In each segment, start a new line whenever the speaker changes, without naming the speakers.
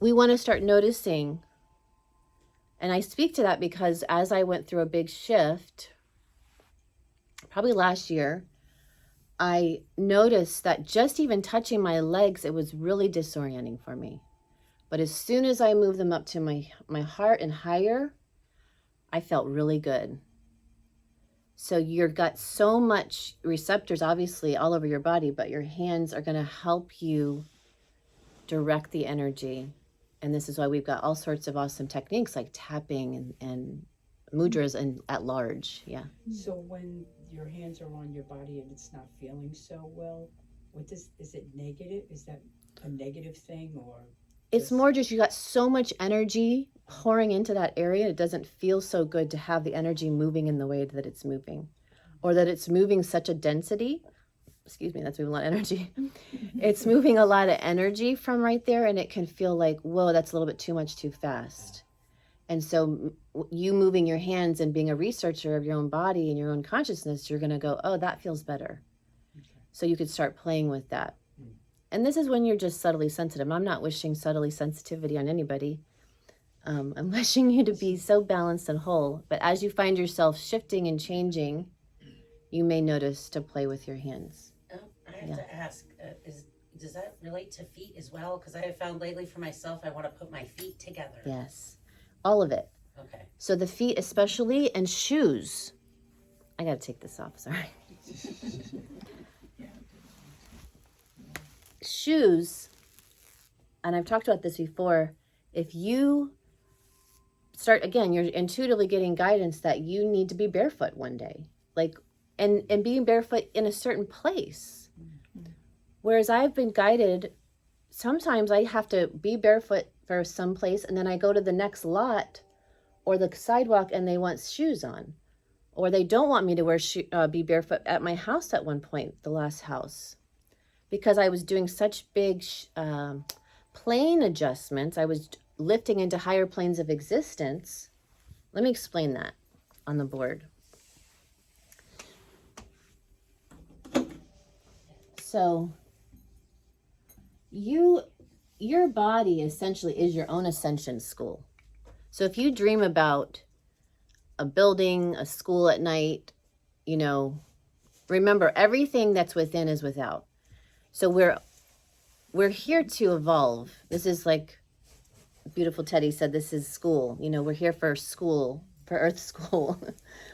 we want to start noticing. And I speak to that because as I went through a big shift, probably last year, I noticed that just even touching my legs, it was really disorienting for me. But as soon as I moved them up to my heart and higher, I felt really good. So you've got so much receptors, obviously, all over your body, but your hands are going to help you direct the energy. And this is why we've got all sorts of awesome techniques like tapping and mudras and at large. Yeah.
So when your hands are on your body and it's not feeling so well, is it negative? Is that a negative thing, or
it's more just you got so much energy pouring into that area. It doesn't feel so good to have the energy moving in the way that it's moving, or that it's moving such a density. Excuse me, that's moving a lot of energy. It's moving a lot of energy from right there, and it can feel like, whoa, that's a little bit too much too fast. And so you moving your hands and being a researcher of your own body and your own consciousness, you're going to go, oh, that feels better. Okay. So you could start playing with that. And this is when you're just subtly sensitive. I'm not wishing subtly sensitivity on anybody. I'm wishing you to be so balanced and whole. But as you find yourself shifting and changing, you may notice to play with your hands.
I have to ask, does that relate to feet as well? Because I have found lately for myself, I want to put my feet together.
Yes, all of it.
Okay.
So the feet especially, and shoes. I got to take this off, sorry. Shoes, and I've talked about this before, if you start, again, you're intuitively getting guidance that you need to be barefoot one day, like, and being barefoot in a certain place. Mm-hmm. Whereas I've been guided, sometimes I have to be barefoot for some place, and then I go to the next lot or the sidewalk and they want shoes on, or they don't want me to be barefoot at my house at one point, the last house. Because I was doing such big plane adjustments, I was lifting into higher planes of existence. Let me explain that on the board. So your body essentially is your own ascension school. So if you dream about a building, a school at night, remember everything that's within is without. So we're here to evolve. This is like beautiful Teddy said, this is school. We're here for school, for Earth School.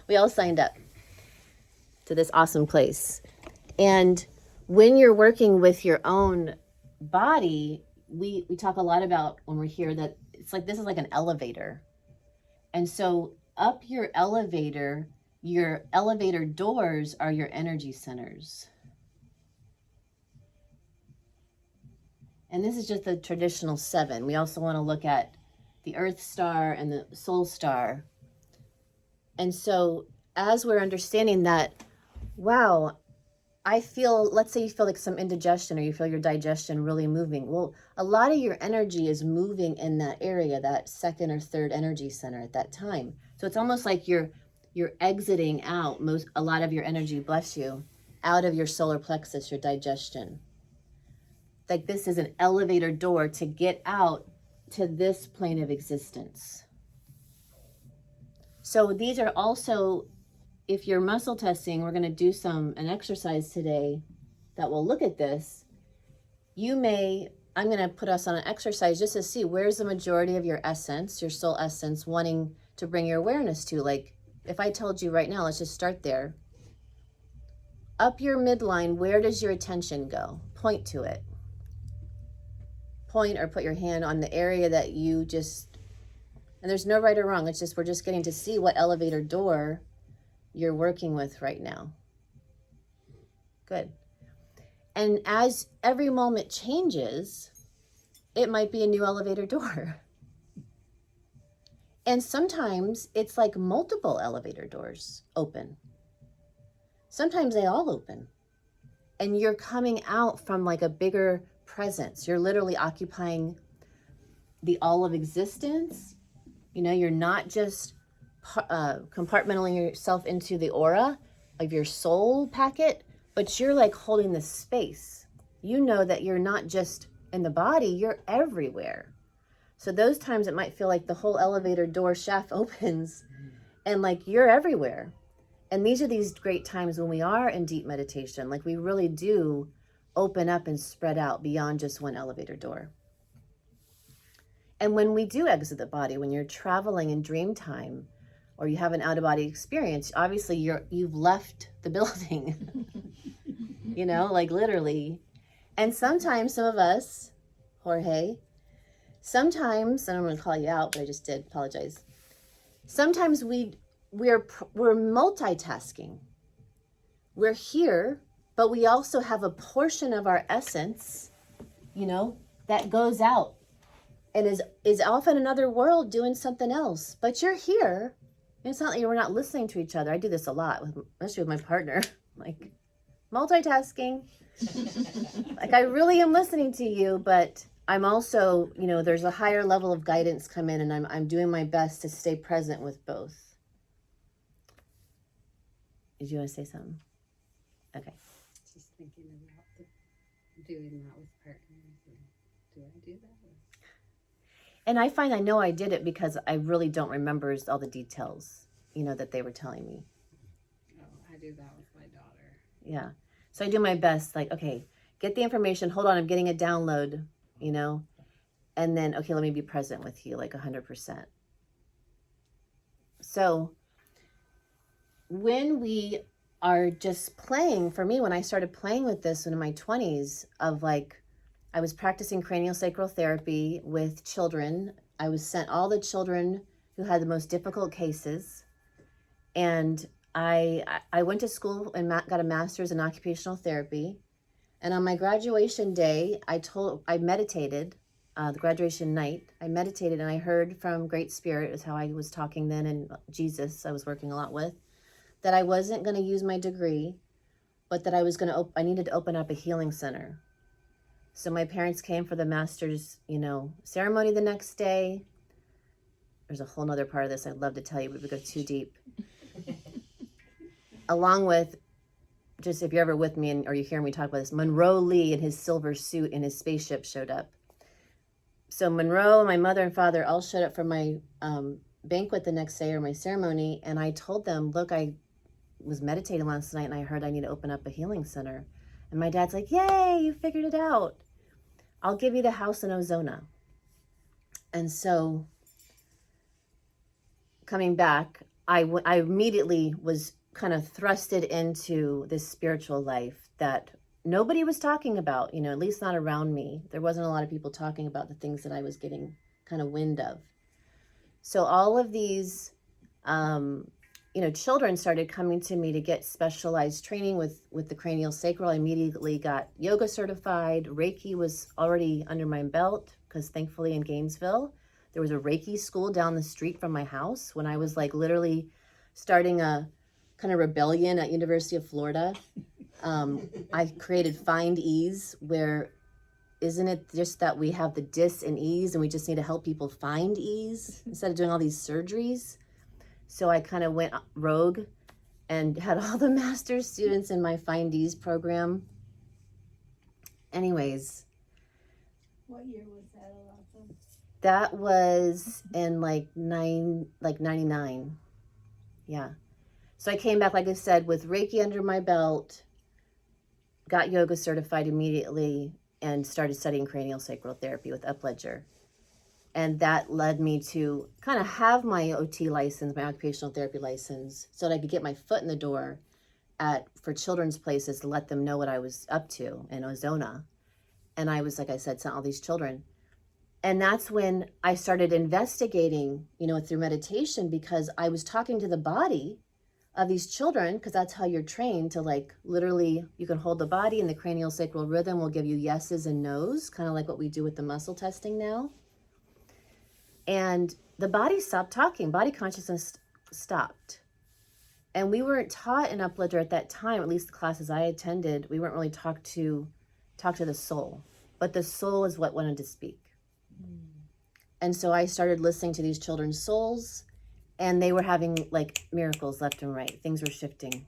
We all signed up to this awesome place. And when you're working with your own body, we talk a lot about when we're here that it's like this is like an elevator. And so up your elevator doors are your energy centers. And this is just the traditional 7. We also want to look at the Earth Star and the Soul Star. And so as we're understanding that, wow, let's say you feel like some indigestion or you feel your digestion really moving. Well, a lot of your energy is moving in that area, that second or third energy center at that time. So it's almost like you're exiting out a lot of your energy, bless you, out of your solar plexus, your digestion. Like this is an elevator door to get out to this plane of existence. So these are also, if you're muscle testing, we're going to do an exercise today that will look at this. I'm going to put us on an exercise just to see where's the majority of your essence, your soul essence, wanting to bring your awareness to. Like if I told you right now, let's just start there. Up your midline, where does your attention go? Point to it. Point or put your hand on the area that you just, and there's no right or wrong. It's just, we're just getting to see what elevator door you're working with right now. Good. And as every moment changes, it might be a new elevator door. And sometimes it's like multiple elevator doors open. Sometimes they all open. And you're coming out from like a bigger presence. You're literally occupying the all of existence. You're not just compartmentalizing yourself into the aura of your soul packet, but you're like holding the space. That you're not just in the body, you're everywhere. So those times it might feel like the whole elevator door shaft opens and like you're everywhere. And these are these great times when we are in deep meditation, like we really do open up and spread out beyond just one elevator door. And when we do exit the body, when you're traveling in dream time or you have an out of body experience, obviously you've left the building, you know, like literally. And sometimes some of us, Jorge, sometimes, and I'm going to call you out, but I just did, apologize. Sometimes we're multitasking. We're here, but we also have a portion of our essence, you know, that goes out and is off in another world doing something else. But you're here. It's not like we're not listening to each other. I do this a lot, especially with my partner, like multitasking. Like I really am listening to you, but I'm also, you know, there's a higher level of guidance come in, and I'm doing my best to stay present with both. Did you want to say something? Okay.
Just thinking about doing that with partners. Do I do that?
And I find I know I did it because I really don't remember all the details, you know, that they were telling me.
Oh, I do that with my daughter.
Yeah. So I do my best, like, okay, get the information. Hold on, I'm getting a download, you know, and then, okay, let me be present with you, like 100%. So when we are just playing, for me, when I started playing with this in my 20s, of like, I was practicing craniosacral therapy with children. I was sent all the children who had the most difficult cases. And I went to school and got a master's in occupational therapy. And on my graduation day, I meditated, the graduation night, I meditated and I heard from Great Spirit, is how I was talking then, and Jesus I was working a lot with, that I wasn't going to use my degree, but that I needed to open up a healing center. So my parents came for the master's, you know, ceremony the next day. There's a whole nother part of this I'd love to tell you, but we go too deep. Along with, just if you're ever with me or you hear me talk about this, Monroe Lee in his silver suit in his spaceship showed up. So Monroe and my mother and father all showed up for my banquet the next day, or my ceremony. And I told them, look, I was meditating last night and I heard I need to open up a healing center. And my dad's like, yay, you figured it out. I'll give you the house in Ozona. And so coming back, I immediately was kind of thrusted into this spiritual life that nobody was talking about, you know, at least not around me. There wasn't a lot of people talking about the things that I was getting kind of wind of. So all of these, you know, children started coming to me to get specialized training with the cranial sacral. I immediately got yoga certified. Reiki was already under my belt because thankfully in Gainesville, there was a Reiki school down the street from my house when I was like literally starting a kind of rebellion at University of Florida. I created Find Ease, where isn't it just that we have the dis and ease and we just need to help people find ease instead of doing all these surgeries? So I kind of went rogue and had all the master's students in my Find Ease program. Anyways.
What year was that, Elasa?
That was in like 99. Yeah. So I came back, like I said, with Reiki under my belt, got yoga certified immediately, and started studying cranial sacral therapy with Upledger. And that led me to kind of have my OT license, my occupational therapy license, so that I could get my foot in the door for children's places to let them know what I was up to in Ozona. And I was, like I said, sent all these children. And that's when I started investigating, you know, through meditation, because I was talking to the body of these children, because that's how you're trained to, like, literally, you can hold the body and the cranial sacral rhythm will give you yeses and nos, kind of like what we do with the muscle testing now. And the body stopped talking. Body consciousness stopped. And we weren't taught in Upledger at that time, at least the classes I attended, we weren't really taught to talk to the soul. But the soul is what wanted to speak. And so I started listening to these children's souls, and they were having like miracles left and right. Things were shifting.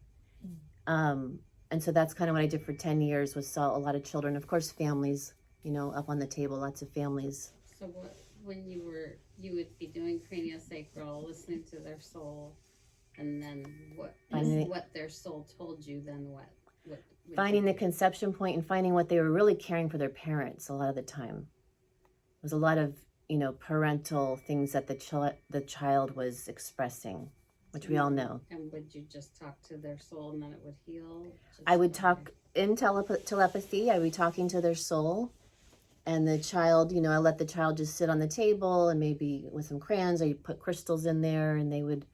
And so that's kind of what I did for 10 years, was saw a lot of children, of course, families, you know, up on the table, lots of families.
So when you would be doing craniosacral, listening to their soul, and then what their soul told you, then what would
Finding
you
the conception point and finding what they were really caring for their parents a lot of the time. It was a lot of, parental things that the child was expressing, which we all know.
And would you just talk to their soul and then it would heal?
I would talk in telepathy. I would be talking to their soul. And the child, I let the child just sit on the table and maybe with some crayons, I put crystals in there and they would,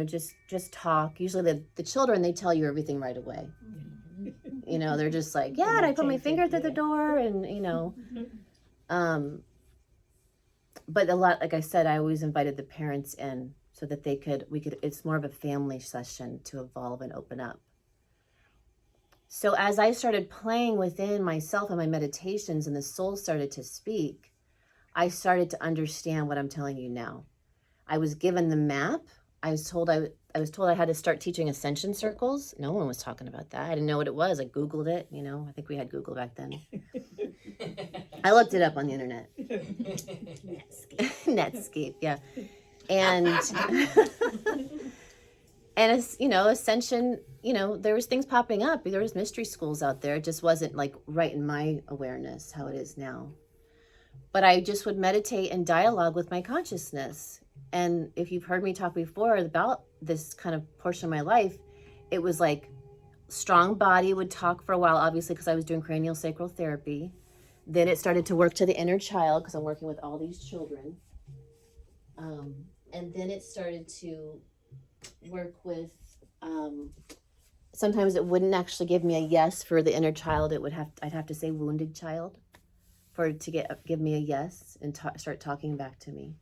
just talk. Usually the children, they tell you everything right away. They're just like, yeah, and I put my finger through the door and, but a lot, like I said, I always invited the parents in so that it's more of a family session to evolve and open up. So as I started playing within myself and my meditations and the soul started to speak, I started to understand what I'm telling you now. I was given the map. I was told I had to start teaching ascension circles. No one was talking about that. I didn't know what it was. I Googled it, I think we had Google back then. I looked it up on the internet. Netscape, yeah. And ascension, there was things popping up. There was mystery schools out there. It just wasn't like right in my awareness how it is now. But I just would meditate and dialogue with my consciousness. And if you've heard me talk before about this kind of portion of my life, it was like strong body would talk for a while, obviously, because I was doing cranial sacral therapy. Then it started to work to the inner child because I'm working with all these children. And then it started to work with, sometimes it wouldn't actually give me a yes for the inner child. I'd have to say wounded child for it to give me a yes and start talking back to me.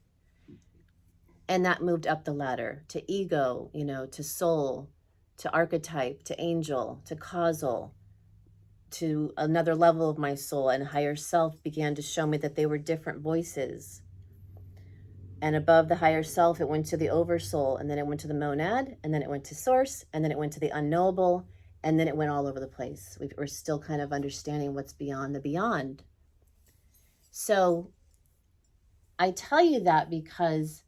And that moved up the ladder to ego, to soul, to archetype, to angel, to causal, to another level of my soul, and higher self began to show me that they were different voices. And above the higher self, it went to the oversoul, and then it went to the monad, and then it went to source, and then it went to the unknowable, and then it went all over the place. We're still kind of understanding what's beyond the beyond. So I tell you that because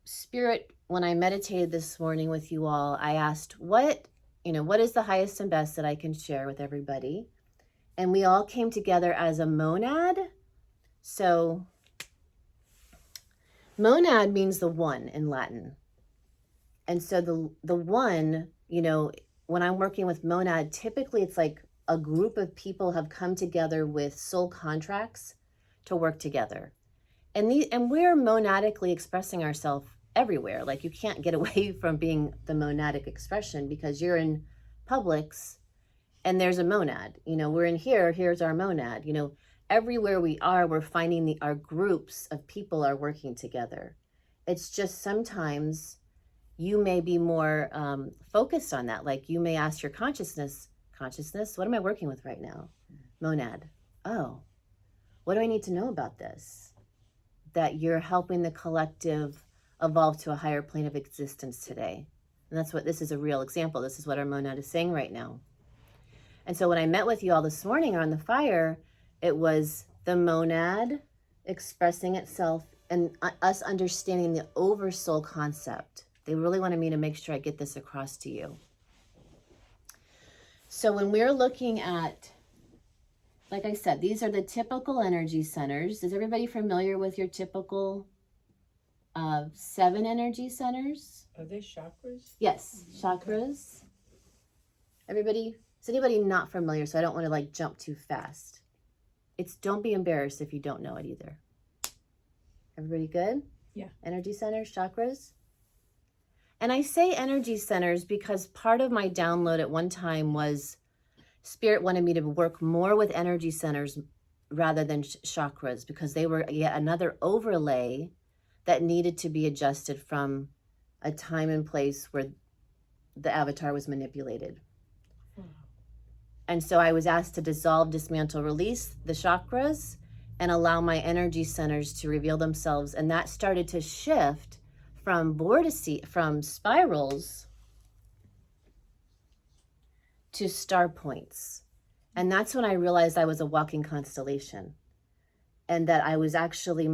Spirit, when I meditated this morning with you all, I asked, what is the highest and best that I can share with everybody? And we all came together as a monad. So monad means the one in Latin. And so the one, when I'm working with monad, typically it's like a group of people have come together with soul contracts to work together. And we're monadically expressing ourselves everywhere. Like you can't get away from being the monadic expression because you're in Publix and there's a monad. We're in here's our monad. Everywhere we are, we're finding our groups of people are working together. It's just sometimes you may be more focused on that. Like you may ask your consciousness, what am I working with right now? Monad. Oh, what do I need to know about this? That you're helping the collective evolve to a higher plane of existence today. And this is a real example. This is what our monad is saying right now. And so when I met with you all this morning on the fire, it was the monad expressing itself and us understanding the oversoul concept. They really wanted me to make sure I get this across to you. So when we're looking at, like I said, these are the typical energy centers. Is everybody familiar with your typical 7 energy centers?
Are they chakras?
Yes, chakras. Is anybody not familiar? So I don't want to jump too fast. Don't be embarrassed if you don't know it either. Everybody good?
Yeah.
Energy centers, chakras. And I say energy centers because part of my download at one time was Spirit wanted me to work more with energy centers rather than chakras because they were yet another overlay that needed to be adjusted from a time and place where the avatar was manipulated. And so I was asked to dissolve, dismantle, release the chakras and allow my energy centers to reveal themselves. And that started to shift from from spirals to star points. And that's when I realized I was a walking constellation. and that I was actually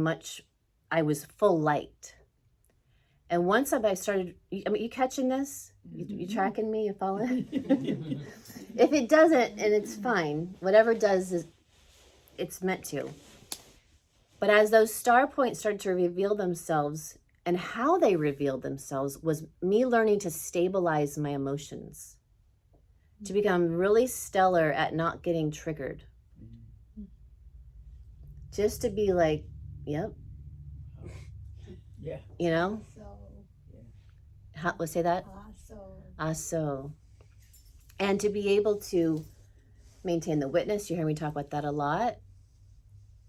I was full light. And once I started, I mean, you catching this? You tracking me? You following? If it doesn't, and it's fine. Whatever it does, it's meant to. But as those star points started to reveal themselves, and how they revealed themselves was me learning to stabilize my emotions, to become really stellar at not getting triggered. Just to be like, yep.
Yeah.
You know?
So,
Let's say that. So. And to be able to maintain the witness, you hear me talk about that a lot.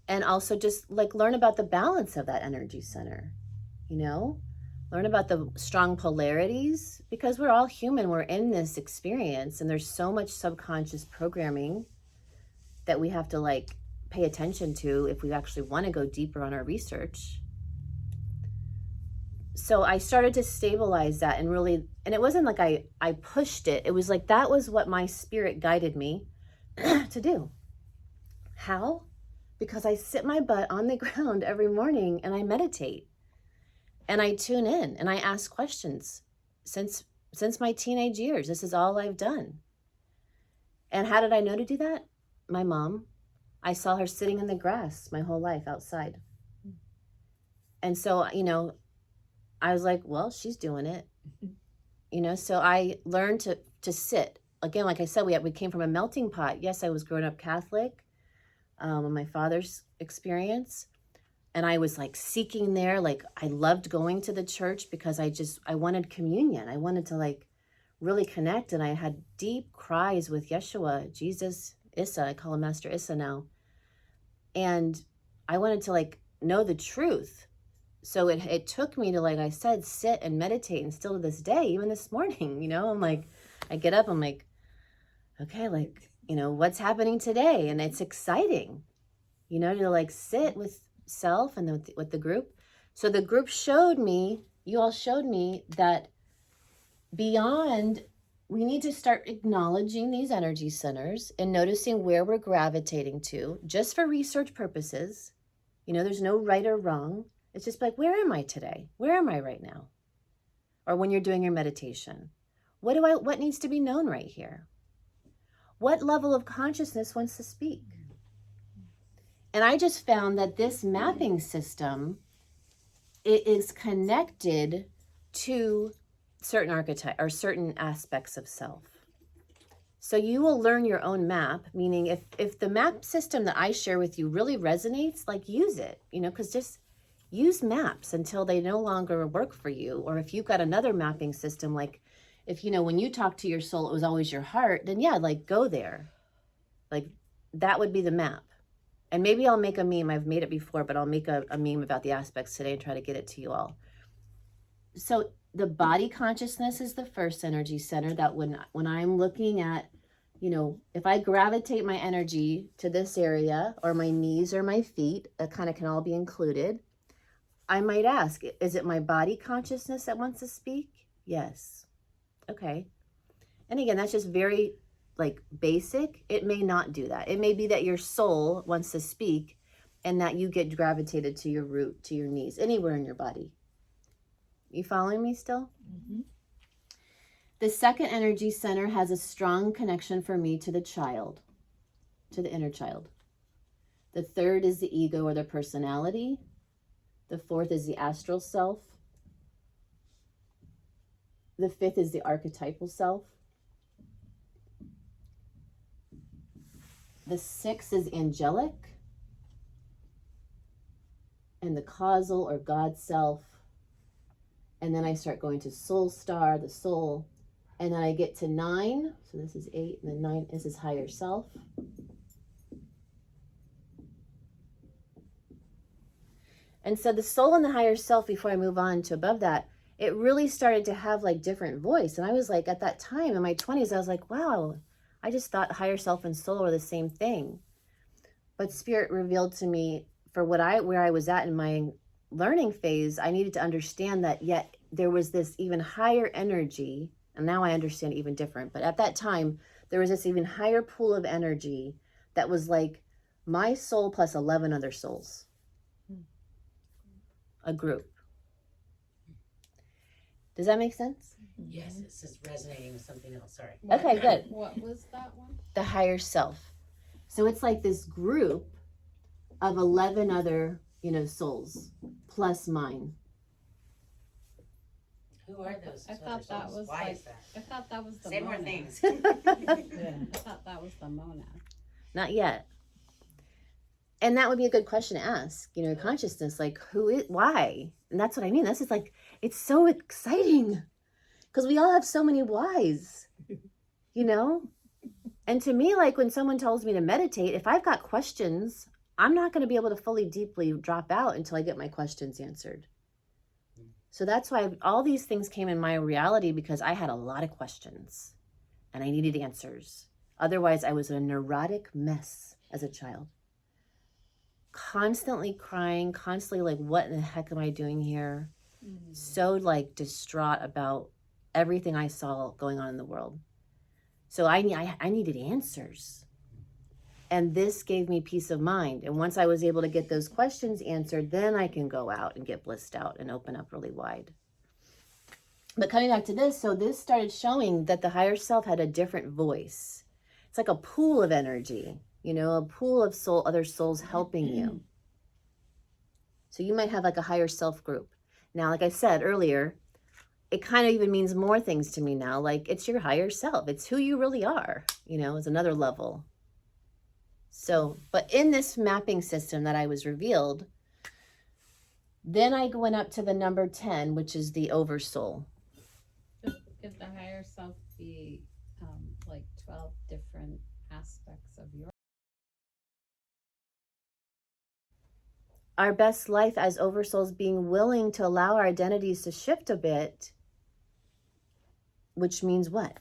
And also just like learn about the balance of that energy center, you know? Learn about the strong polarities, because we're all human. We're in this experience, and there's so much subconscious programming that we have to like pay attention to if we actually want to go deeper on our research. So I started to stabilize that, and really, and it wasn't like I pushed it. It was like that was what my spirit guided me to do. How? Because I sit my butt on the ground every morning and I meditate. And I tune in and I ask questions. Since my teenage years, this is all I've done. And how did I know to do that? My mom. I saw her sitting in the grass my whole life outside. And so, you know, I was like, well, she's doing it. You know, so I learned to sit. Again, like I said, we came from a melting pot. Yes, I was growing up Catholic, my father's experience. And I was like seeking there, like I loved going to the church because I wanted communion. I wanted to like really connect. And I had deep cries with Yeshua, Jesus, Issa. I call him Master Issa now. And I wanted to like know the truth. So it took me to, like I said, sit and meditate. And still to this day, even this morning, you know, I'm like, I get up, I'm like, okay, like, you know, what's happening today? And it's exciting, you know, to like sit with self and with the group. So the group you all showed me that beyond, we need to start acknowledging these energy centers and noticing where we're gravitating to, just for research purposes. You know, there's no right or wrong. It's just like, where am I today? Where am I right now? Or when you're doing your meditation, what needs to be known right here? What level of consciousness wants to speak? And I just found that this mapping system, it is connected to certain archetypes or certain aspects of self. So you will learn your own map, meaning if the map system that I share with you really resonates, like use it, you know, because just use maps until they no longer work for you. Or if you've got another mapping system, like if, you know, when you talk to your soul, it was always your heart, then yeah, like go there. Like that would be the map. And maybe I'll make a meme. I've made it before, but I'll make a meme about the aspects today and try to get it to you all. So the body consciousness is the first energy center that when I'm looking at, you know, if I gravitate my energy to this area or my knees or my feet, that kind of can all be included. I might ask, is it my body consciousness that wants to speak? Yes. Okay. And again, that's just very like basic. It may not do that. It may be that your soul wants to speak and that you get gravitated to your root, to your knees, anywhere in your body. You following me still?
Mm-hmm.
The second energy center has a strong connection for me to the child, to the inner child. The third is the ego or the personality. The fourth is the astral self. The fifth is the archetypal self. The sixth is angelic. And the causal or God self. And then I start going to soul star, the soul. And then I get to 9. So this is 8. And then 9 is his higher self. And so the soul and the higher self, before I move on to above that, it really started to have like different voice. And I was like, at that time in my 20s, I was like, wow, I just thought higher self and soul were the same thing. But Spirit revealed to me for where I was at in my learning phase, I needed to understand that yet there was this even higher energy. And now I understand even different. But at that time, there was this even higher pool of energy that was like My soul plus 11 other souls. A group. Does that make sense?
Yes, it's just resonating with something else. Sorry.
Okay, good.
What was that one?
The higher self. So it's like this group of 11 other, souls plus mine.
Who are those?
I
other
thought that
souls?
was
Why
like-
is that?
I thought that was the
Say more
monad.
things.
I thought that was the monad.
Not yet. And that would be a good question to ask, consciousness, like why? And that's what I mean. That's just like, it's so exciting because we all have so many whys, And to me, like when someone tells me to meditate, if I've got questions, I'm not going to be able to fully deeply drop out until I get my questions answered. So that's why all these things came in my reality, because I had a lot of questions and I needed answers. Otherwise, I was a neurotic mess as a child. Constantly crying, constantly like, what in the heck am I doing here? So like distraught about everything I saw going on in the world. So I needed answers. And this gave me peace of mind. And once I was able to get those questions answered, then I can go out and get blissed out and open up really wide. But coming back to this, so this started showing that the higher self had a different voice. It's like a pool of energy, a pool of other souls helping you. So you might have like a higher self group. Now, like I said earlier, it kind of even means more things to me now. Like it's your higher self. It's who you really are, is another level. So, but in this mapping system that I was revealed, then I went up to the number 10, which is the Oversoul.
Could the higher self be like 12 different aspects of your?
Our best life as Oversouls, being willing to allow our identities to shift a bit, which means what?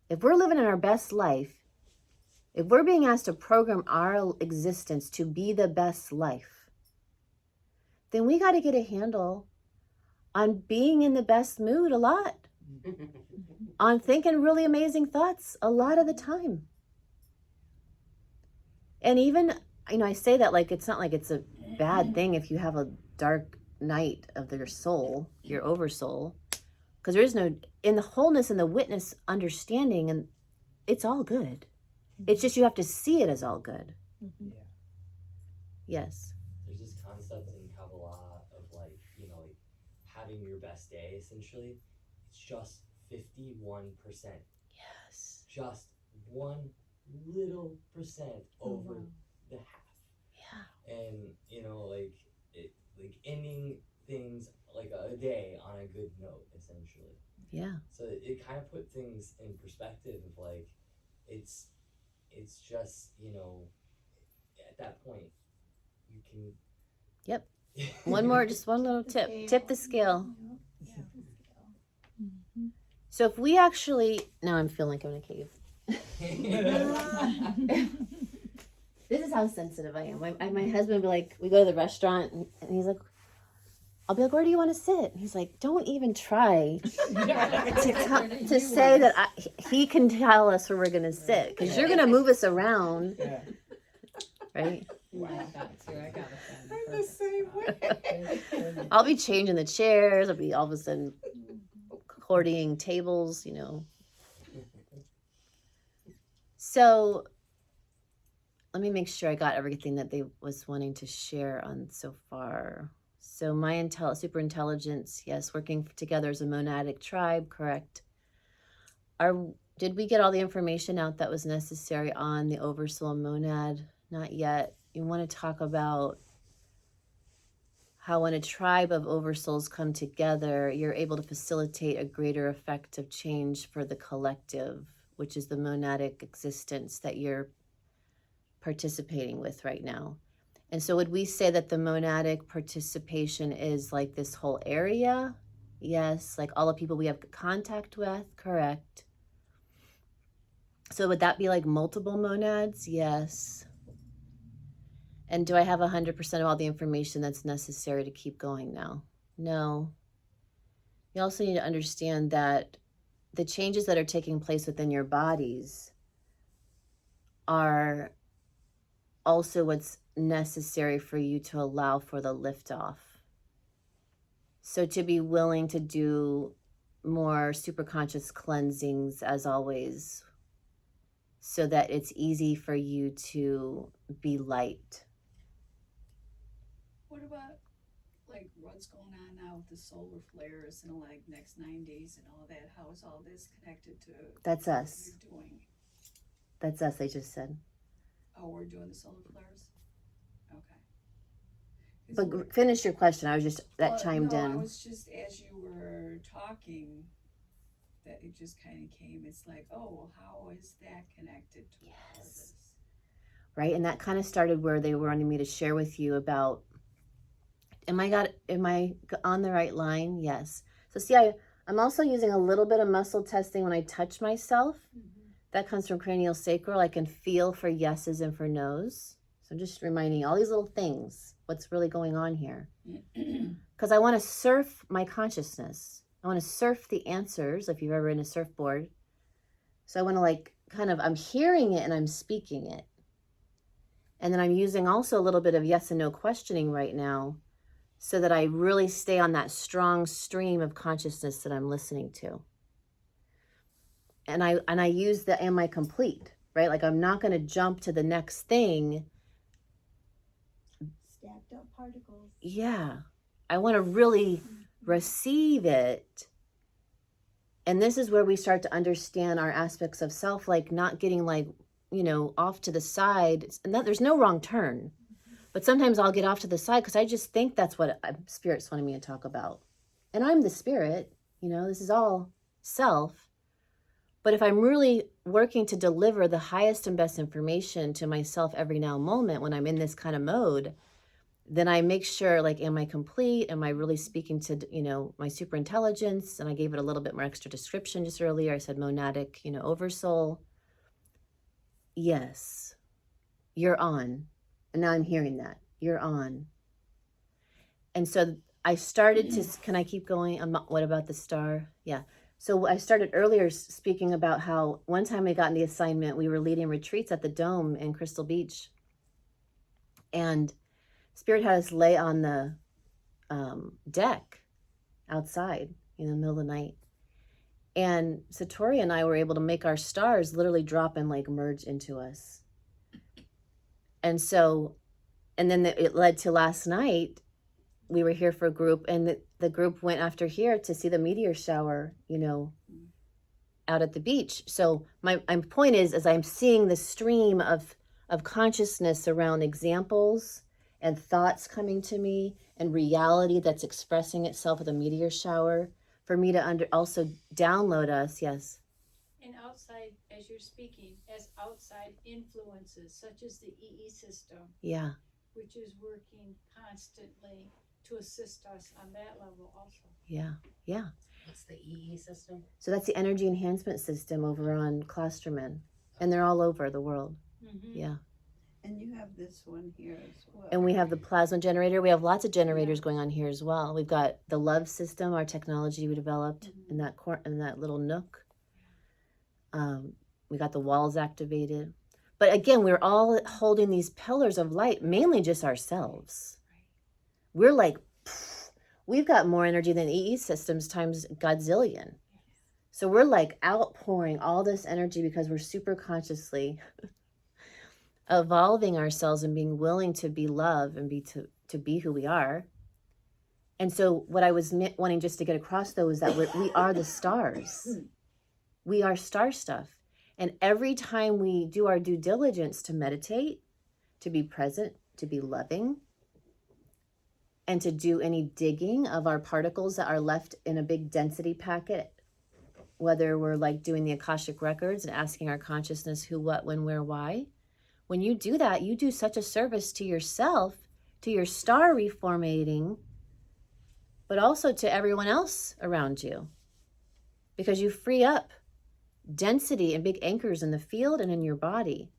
If we're living in our best life, if we're being asked to program our existence to be the best life, then we got to get a handle on being in the best mood a lot, on thinking really amazing thoughts a lot of the time. And even, I say that like it's not like it's a bad thing if you have a dark night of your soul, your Oversoul, because there is no, in the wholeness and the witness understanding, and it's all good. It's just you have to see it as all good.
Yeah.
Yes.
There's this concept in Kabbalah of like having your best day essentially. It's just 51%.
Yes.
Just one little percent over the half.
Yeah.
And like ending things like a day on a good note essentially.
Yeah.
So it kind of put things in perspective of like it's just at that point you can.
Yep. One more, just one little tip. Tip the scale. So if we actually, now I'm feeling like I'm in a cave. This is how sensitive I am. My husband would be like, we go to the restaurant and he's like, I'll be like, where do you want to sit? And he's like, don't even try to say that he can tell us where we're going to sit, because you're going to move us around.
Yeah.
Right?
I got to. I got to.
I'm the same way.
I'll be changing the chairs. I'll be all of a sudden coordinating tables, So let me make sure I got everything that they was wanting to share on so far. So my super intelligence, yes, working together as a monadic tribe, correct. Did we get all the information out that was necessary on the Oversoul monad? Not yet. You want to talk about how when a tribe of Oversouls come together, you're able to facilitate a greater effect of change for the collective, which is the monadic existence that you're participating with right now. And so would we say that the monadic participation is like this whole area? Yes, like all the people we have contact with, correct. So would that be like multiple monads? Yes. And do I have 100% of all the information that's necessary to keep going now? No. You also need to understand that the changes that are taking place within your bodies are also what's necessary for you to allow for the liftoff. So to be willing to do more superconscious cleansings as always, so that it's easy for you to be light.
What about like what's going on now with the solar flares and like next 9 days and all that? How is all this connected to
That's
what
us.
you're doing?
That's us, I just said.
Oh, we're doing the solar flares? Okay. 'Cause
But
we're-
finish your question. I was just, that
well,
chimed
no,
in.
I was just, as you were talking, that it just kind of came. It's like, oh, well, how is that connected to all
Yes.
this?
Right? And that kind of started where they wanted me to share with you about, am I on the right line? Yes. So see, I'm also using a little bit of muscle testing when I touch myself. That comes from cranial sacral. I can feel for yeses and for nos. So I'm just reminding all these little things, what's really going on here. Because I want to surf my consciousness. I want to surf the answers, if you've ever been a surfboard. So I want to like kind of, I'm hearing it and I'm speaking it. And then I'm using also a little bit of yes and no questioning right now so that I really stay on that strong stream of consciousness that I'm listening to. And I use the am I complete, right? Like I'm not going to jump to the next thing.
Stacked up particles.
Yeah. I want to really receive it. And this is where we start to understand our aspects of self, like not getting like, off to the side. And that there's no wrong turn. But sometimes I'll get off to the side because I just think that's what Spirit's wanting me to talk about. And I'm the Spirit, this is all self. But if I'm really working to deliver the highest and best information to myself every now moment when I'm in this kind of mode, then I make sure, like, am I complete? Am I really speaking to, my super intelligence? And I gave it a little bit more extra description just earlier. I said monadic, Oversoul. Yes, you're on. And now I'm hearing that. You're on. And so I started to, can I keep going? What about the star? Yeah. So I started earlier speaking about how one time we got in the assignment, we were leading retreats at the Dome in Crystal Beach. And Spirit had us lay on the deck outside in the middle of the night. And Satori and I were able to make our stars literally drop and like merge into us. And so, and then it led to last night, we were here for a group, and the group went after here to see the meteor shower, out at the beach. So my point is, as I'm seeing the stream of consciousness around examples and thoughts coming to me and reality that's expressing itself with a meteor shower, for me to also download us, yes.
And outside, as you're speaking, as outside influences, such as the EE system,
Yeah.
which is working constantly to assist us on that level also.
Yeah. Yeah.
What's the EE system?
So that's the energy enhancement system over on Klosterman. And they're all over the world.
Mm-hmm.
Yeah.
And you have this one here as well.
And we have the plasma generator. We have lots of generators going on here as well. We've got the love system, our technology we developed in that little nook. We got the walls activated. But again, we're all holding these pillars of light, mainly just ourselves. We're like, we've got more energy than EE systems times Godzillion. So we're like outpouring all this energy because we're super consciously evolving ourselves and being willing to be love and to be who we are. And so what I was wanting just to get across, though, is that we are the stars. We are star stuff. And every time we do our due diligence to meditate, to be present, to be loving, and to do any digging of our particles that are left in a big density packet, whether we're like doing the Akashic Records and asking our consciousness who, what, when, where, why. When you do that, you do such a service to yourself, to your star reformating, but also to everyone else around you. Because you free up density and big anchors in the field and in your body.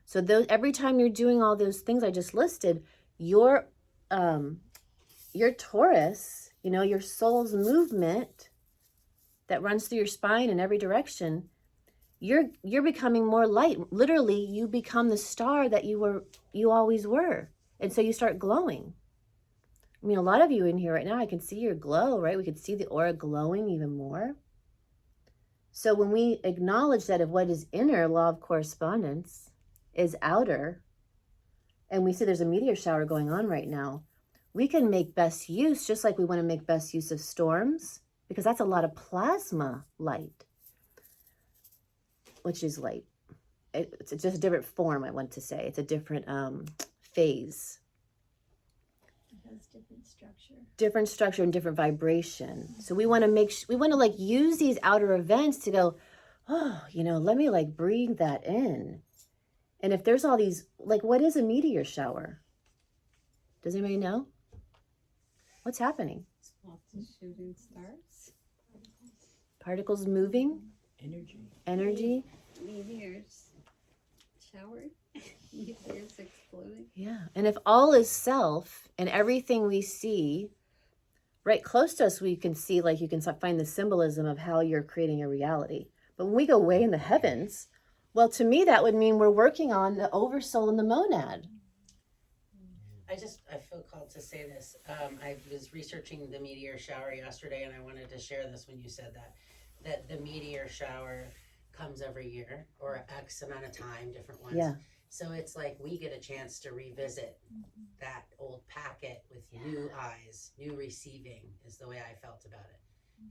So every time you're doing all those things I just listed, your Taurus, your soul's movement that runs through your spine in every direction, you're becoming more light. Literally, you become the star that you always were. And so you start glowing. I mean, a lot of you in here right now, I can see your glow, right? We can see the aura glowing even more. So when we acknowledge that of what is inner, law of correspondence, is outer, and we see there's a meteor shower going on right now, we can make best use, just like we want to make best use of storms, because that's a lot of plasma light, which is light. It's just a different form, I want to say. It's a different phase.
It has different structure.
Different structure and different vibration. So we want to like use these outer events to go, oh, let me like breathe that in. And if there's all these, like, what is a meteor shower? Does anybody know? What's happening?
Lots of shooting stars.
Particles moving? Energy?
Meteors. Shower. Meteors exploding.
Yeah. And if all is self and everything we see, right close to us, we can see, like, you can find the symbolism of how you're creating a reality. But when we go way in the heavens, well, to me, that would mean we're working on the oversoul and the monad.
I feel called to say this. I was researching the meteor shower yesterday, and I wanted to share this when you said that the meteor shower comes every year, or X amount of time, different ones.
Yeah.
So it's like we get a chance to revisit that old packet with new eyes, new receiving is the way I felt about it.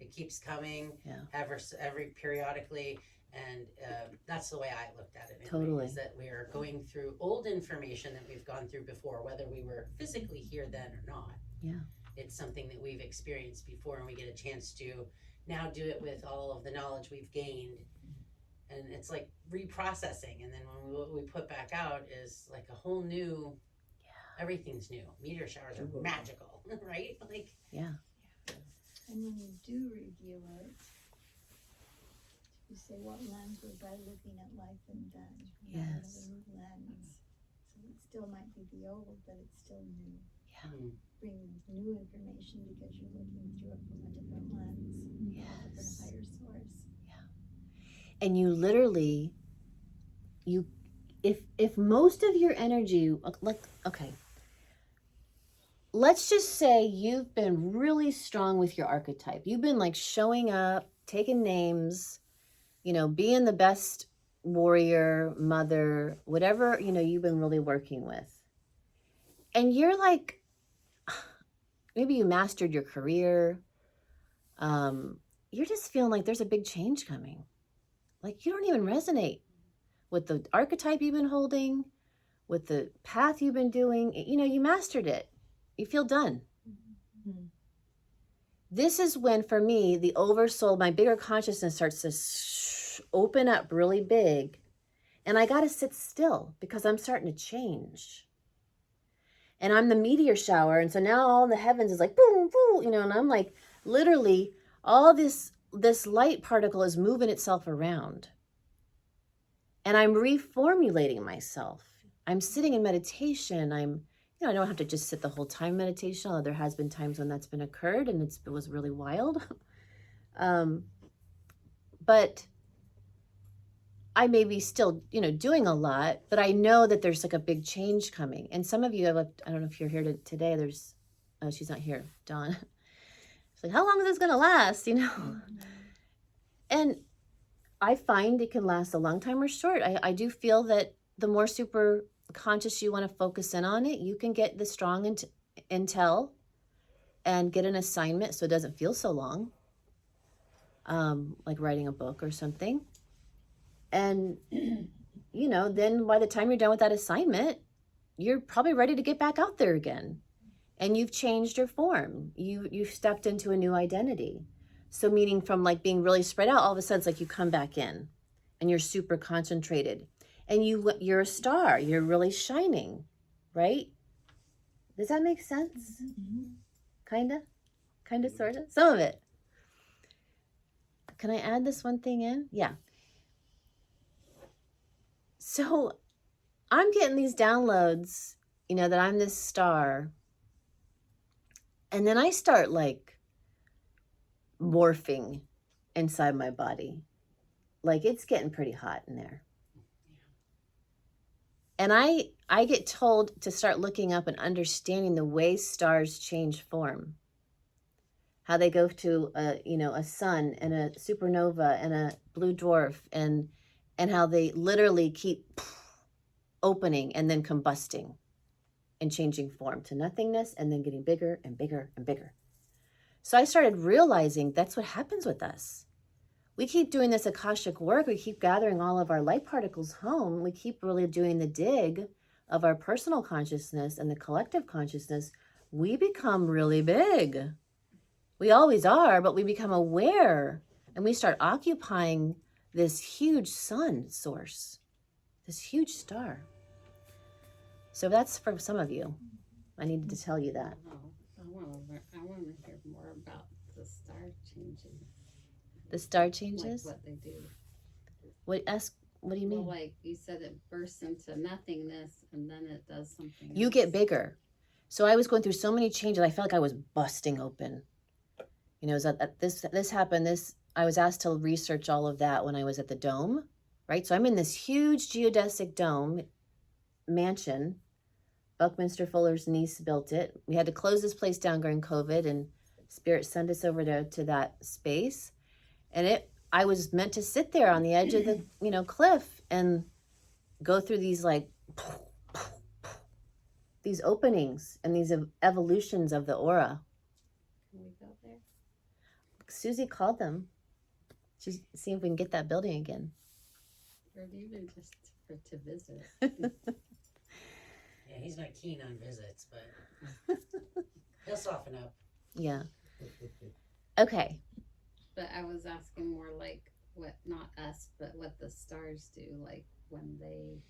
It keeps coming every periodically. And that's the way I looked at it. Anyway,
Totally.
Is that we are going through old information that we've gone through before, whether we were physically here then or not.
Yeah.
It's something that we've experienced before, and we get a chance to now do it with all of the knowledge we've gained. And it's like reprocessing. And then what we put back out is like a whole new, everything's new. Meteor showers are magical, right? Like,
yeah.
And when you do review it, you say, what lens was I looking at life in then?
Yes.
A new lens. So it still might be the old, but it's still new.
Yeah.
Bring new information because you're looking through it from a different lens.
Yes.
From a higher source.
Yeah. And you literally, if most of your energy, like, okay, let's just say you've been really strong with your archetype. You've been like showing up, taking names, being the best warrior, mother, whatever, you've been really working with. And you're like, maybe you mastered your career. You're just feeling like there's a big change coming. Like you don't even resonate with the archetype you've been holding, with the path you've been doing. You mastered it. You feel done. Mm-hmm. This is when, for me, the oversoul, my bigger consciousness starts to open up really big. And I got to sit still because I'm starting to change. And I'm the meteor shower. And so now all in the heavens is like, boom, boom, and I'm like, literally, all this light particle is moving itself around. And I'm reformulating myself. I'm sitting in meditation. I don't have to just sit the whole time meditation, although there has been times when that's been occurred and it was really wild. But I may be still, doing a lot, but I know that there's like a big change coming. And some of you have, I don't know if you're here today, she's not here, Dawn. It's like, how long is this going to last, And I find it can last a long time or short. I do feel that the more super conscious you want to focus in on it, you can get the strong intel and get an assignment so it doesn't feel so long, like writing a book or something. And then by the time you're done with that assignment, you're probably ready to get back out there again, and you've changed your form. You've stepped into a new identity. So meaning from like being really spread out, all of a sudden it's like you come back in and you're super concentrated. And you're a star. You're really shining, right? Does that make sense? Mm-hmm. Kinda, sorta, some of it. Can I add this one thing in? Yeah. So I'm getting these downloads, that I'm this star. And then I start like morphing inside my body. like it's getting pretty hot in there. And I get told to start looking up and understanding the way stars change form. How they go to a sun and a supernova and a blue dwarf, and how they literally keep opening and then combusting and changing form to nothingness and then getting bigger and bigger and bigger. So I started realizing that's what happens with us. We keep doing this Akashic work. We keep gathering all of our light particles home. We keep really doing the dig of our personal consciousness and the collective consciousness. We become really big. We always are, but we become aware and we start occupying this huge sun source, this huge star. So that's for some of you. I needed to tell you that.
I want to hear more about the star changes.
The star changes?
Like what they do.
What do you mean?
Well, like you said, it bursts into nothingness and then it does something
You
else.
get bigger. So I was going through so many changes. I felt like I was busting open. This happened. I was asked to research all of that when I was at the dome, right? So I'm in this huge geodesic dome mansion. Buckminster Fuller's niece built it. We had to close this place down during COVID, and Spirit sent us over to that space. And I was meant to sit there on the edge of the cliff and go through these these openings and these evolutions of the aura.
Can we go there?
Susie called them. She's seeing if we can get that building again.
Or even just to visit.
Yeah, he's not keen on visits, but he'll soften up.
Yeah. Okay.
But I was asking more like what, not us, but what the stars do, like when they.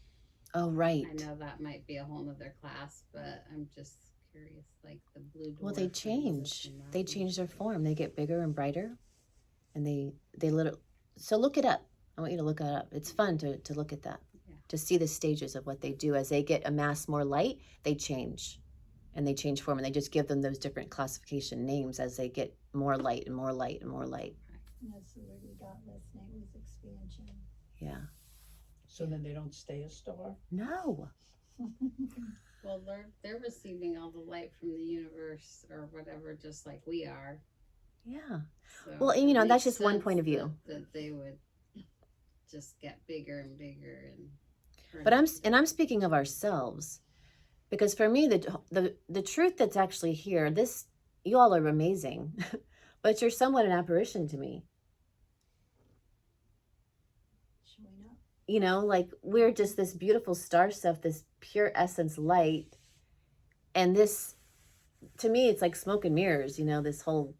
Oh, right.
I know that might be a whole nother class, but I'm just curious, like the blue dwarf.
Well, they change. They change their form. They get bigger and brighter, and they literally. So look it up. I want you to look it up. It's fun to look at that, to see the stages of what they do as they amass more light. They change, and they change form, and they just give them those different classification names as they get more light and more light and more light.
And that's the word we got last night was expansion.
Yeah.
So then they don't stay a star?
No.
Well, they're receiving all the light from the universe or whatever, just like we are.
Yeah.
So
Well, and,
it
that's
makes
just one
sense
point of view.
That they would just get bigger and bigger and.
But I'm speaking of ourselves, because for me the truth that's actually here, you all are amazing, but you're somewhat an apparition to me.
Showing up.
Like we're just this beautiful star stuff, this pure essence light, and this, to me, it's like smoke and mirrors. This whole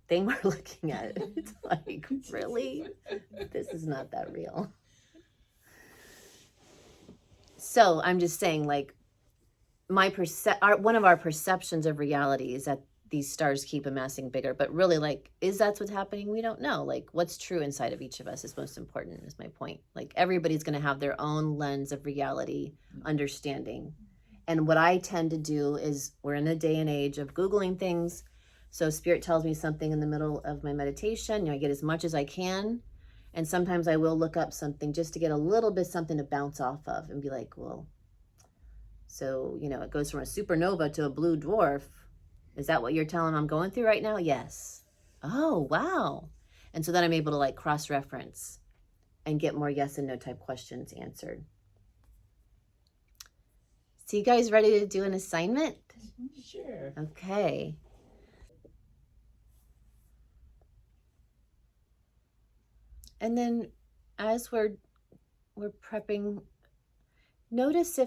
thing we're looking at. It's like, really, this is not that real. So I'm just saying, like, one of our perceptions of reality is that these stars keep amassing bigger, but really, like, is that what's happening? We don't know. Like, what's true inside of each of us is most important, is my point. Like, everybody's going to have their own lens of reality, understanding. And what I tend to do is, we're in a day and age of Googling things. So Spirit tells me something in the middle of my meditation. I get as much as I can. And sometimes I will look up something just to get a little bit something to bounce off of and be like, well, so, it goes from a supernova to a blue dwarf. Is that what you're telling me I'm going through right now? Yes. Oh, wow. And so then I'm able to cross-reference and get more yes and no type questions answered. So you guys ready to do an assignment?
Sure.
Okay. And then as we're prepping, notice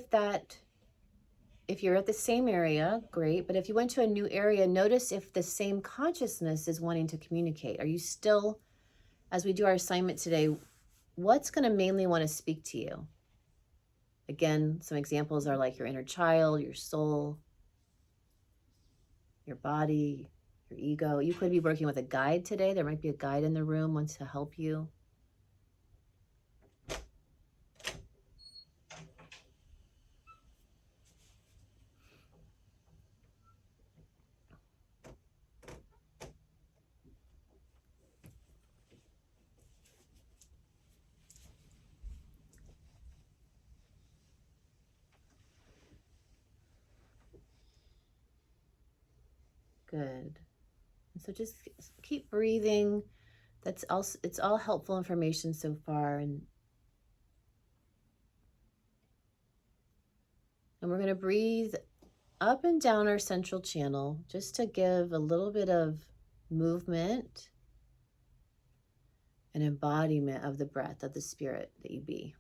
if you're at the same area, great. But if you went to a new area, notice if the same consciousness is wanting to communicate. Are you still, as we do our assignment today, what's going to mainly want to speak to you? Again, some examples are like your inner child, your soul, your body, your ego. You could be working with a guide today. There might be a guide in the room, wants to help you. Good. And so just keep breathing. That's also, it's all helpful information so far. And we're going to breathe up and down our central channel just to give a little bit of movement and embodiment of the breath of the spirit that you be.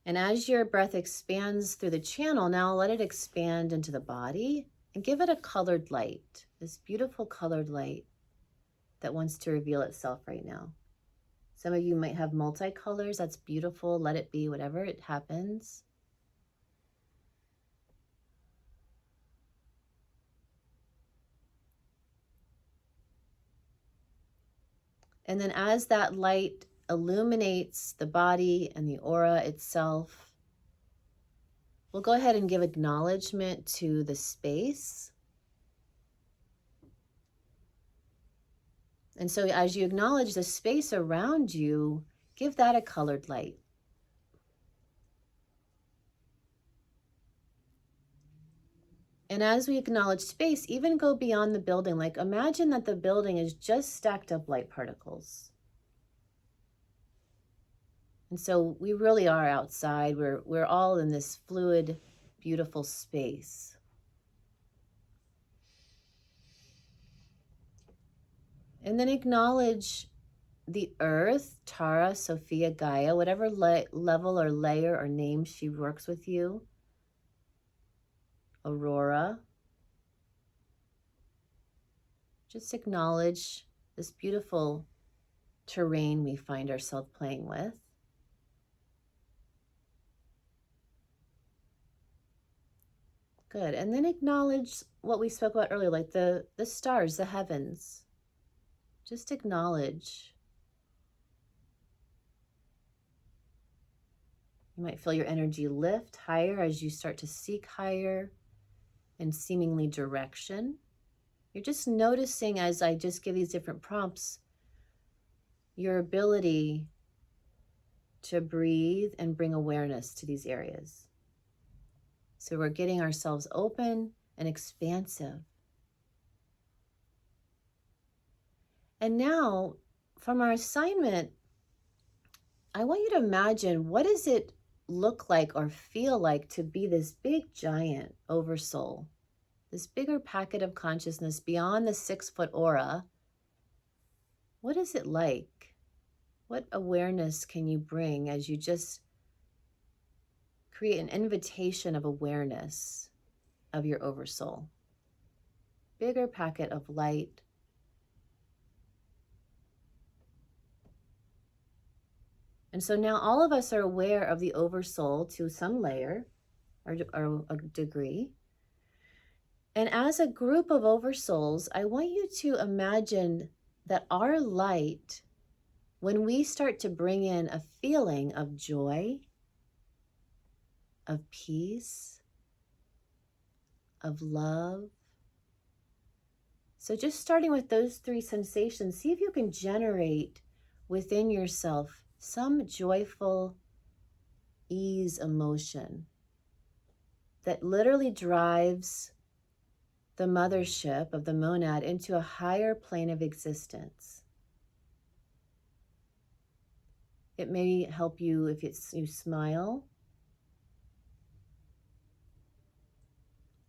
And as your breath expands through the channel, now let it expand into the body and give it a colored light, this beautiful colored light that wants to reveal itself right now. Some of you might have multicolors. That's beautiful. Let it be, whatever it happens. And then as that light illuminates the body and the aura itself, we'll go ahead and give acknowledgement to the space. And so as you acknowledge the space around you, give that a colored light. And as we acknowledge space, even go beyond the building. Like imagine that the building is just stacked up light particles. And so we really are outside. We're all in this fluid, beautiful space. And then acknowledge the earth, Tara, Sophia, Gaia, whatever level or layer or name she works with you. Aurora. Just acknowledge this beautiful terrain we find ourselves playing with. Good. And then acknowledge what we spoke about earlier, like the stars, the heavens. Just acknowledge. You might feel your energy lift higher as you start to seek higher and seemingly direction. You're just noticing as I just give these different prompts, your ability to breathe and bring awareness to these areas. So we're getting ourselves open and expansive. And now, from our assignment, I want you to imagine, what does it look like or feel like to be this big giant oversoul, this bigger packet of consciousness beyond the 6-foot aura? What is it like? What awareness can you bring as you just create an invitation of awareness of your oversoul? Bigger packet of light. And so now all of us are aware of the oversoul to some layer or a degree. And as a group of oversouls, I want you to imagine that our light, when we start to bring in a feeling of joy, of peace, of love. So just starting with those 3 sensations, see if you can generate within yourself some joyful ease emotion that literally drives the mothership of the monad into a higher plane of existence. It may help you if you smile.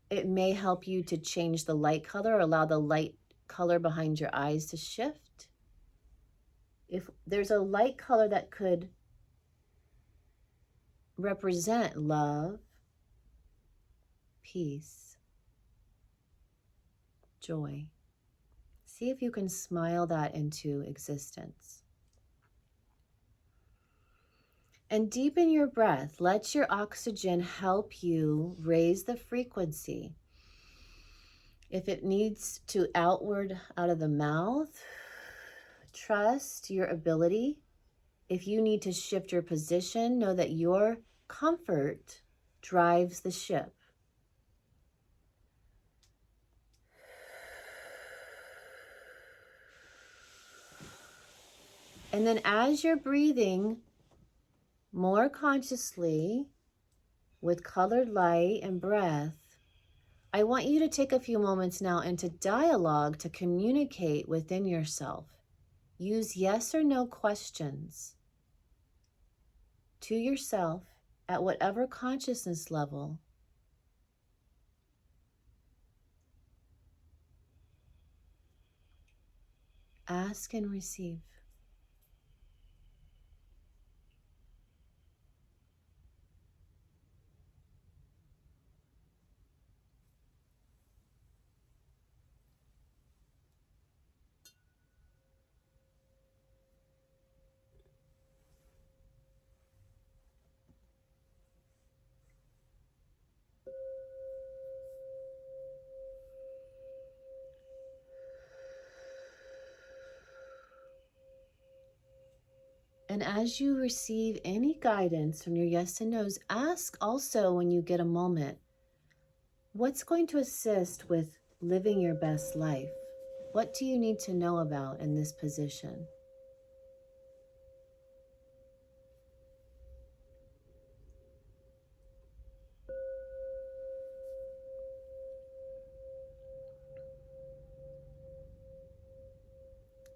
It may help you to change the light color or allow the light color behind your eyes to shift. If there's a light color that could represent love, peace, joy, see if you can smile that into existence. And deepen your breath. Let your oxygen help you raise the frequency. If it needs to outward out of the mouth, trust your ability. If you need to shift your position, know that your comfort drives the ship. And then as you're breathing more consciously with colored light and breath, I want you to take a few moments now into dialogue to communicate within yourself. Use yes or no questions to yourself at whatever consciousness level. Ask and receive. And as you receive any guidance from your yes and no's, ask also when you get a moment, what's going to assist with living your best life? What do you need to know about in this position?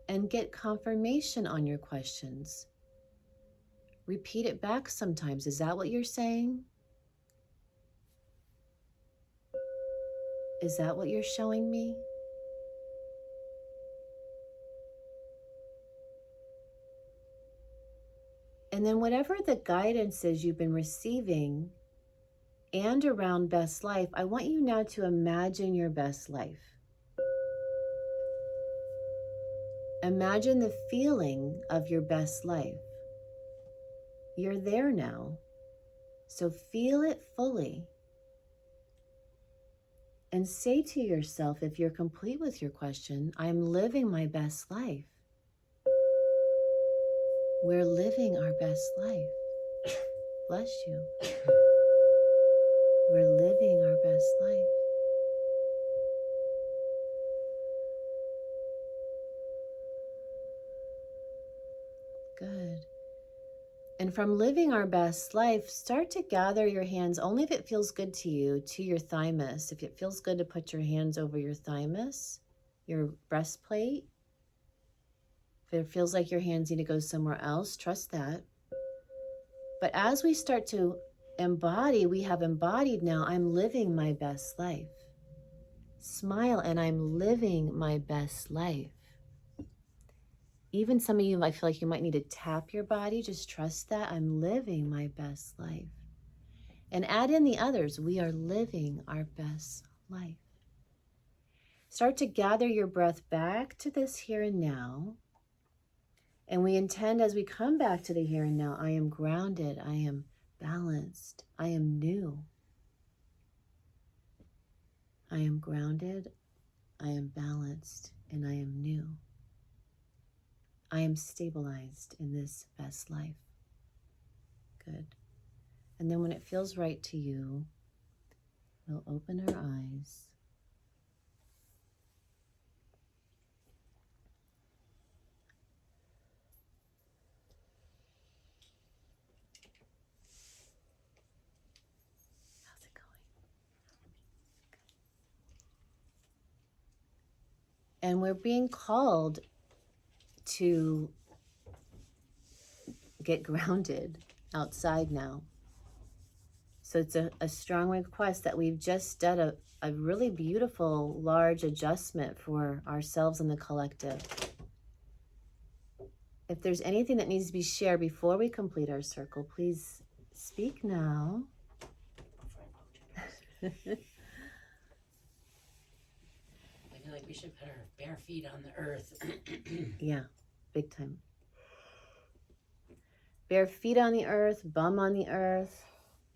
And get confirmation on your questions. Repeat it back sometimes. Is that what you're saying? Is that what you're showing me? And then whatever the guidance is you've been receiving and around best life, I want you now to imagine your best life. Imagine the feeling of your best life. You're there now, so feel it fully. And say to yourself, if you're complete with your question, I'm living my best life. We're living our best life. Bless you. We're living our best life. Good. And from living our best life, start to gather your hands, only if it feels good to you, to your thymus. If it feels good to put your hands over your thymus, your breastplate. If it feels like your hands need to go somewhere else, trust that. But as we start to embody, we have embodied now, I'm living my best life. Smile, and I'm living my best life. Even some of you, I feel like you might need to tap your body. Just trust that I'm living my best life. And add in the others. We are living our best life. Start to gather your breath back to this here and now. And we intend, as we come back to the here and now, I am grounded, I am balanced, I am new. I am grounded, I am balanced, and I am new. I am stabilized in this best life. Good. And then when it feels right to you, we'll open our eyes. How's it going? And we're being called to get grounded outside now. So it's a strong request that we've just done a really beautiful, large adjustment for ourselves and the collective. If there's anything that needs to be shared before we complete our circle, please speak now.
I feel like we should put our bare feet on the earth.
Yeah, big time. Bare feet on the earth, bum on the earth.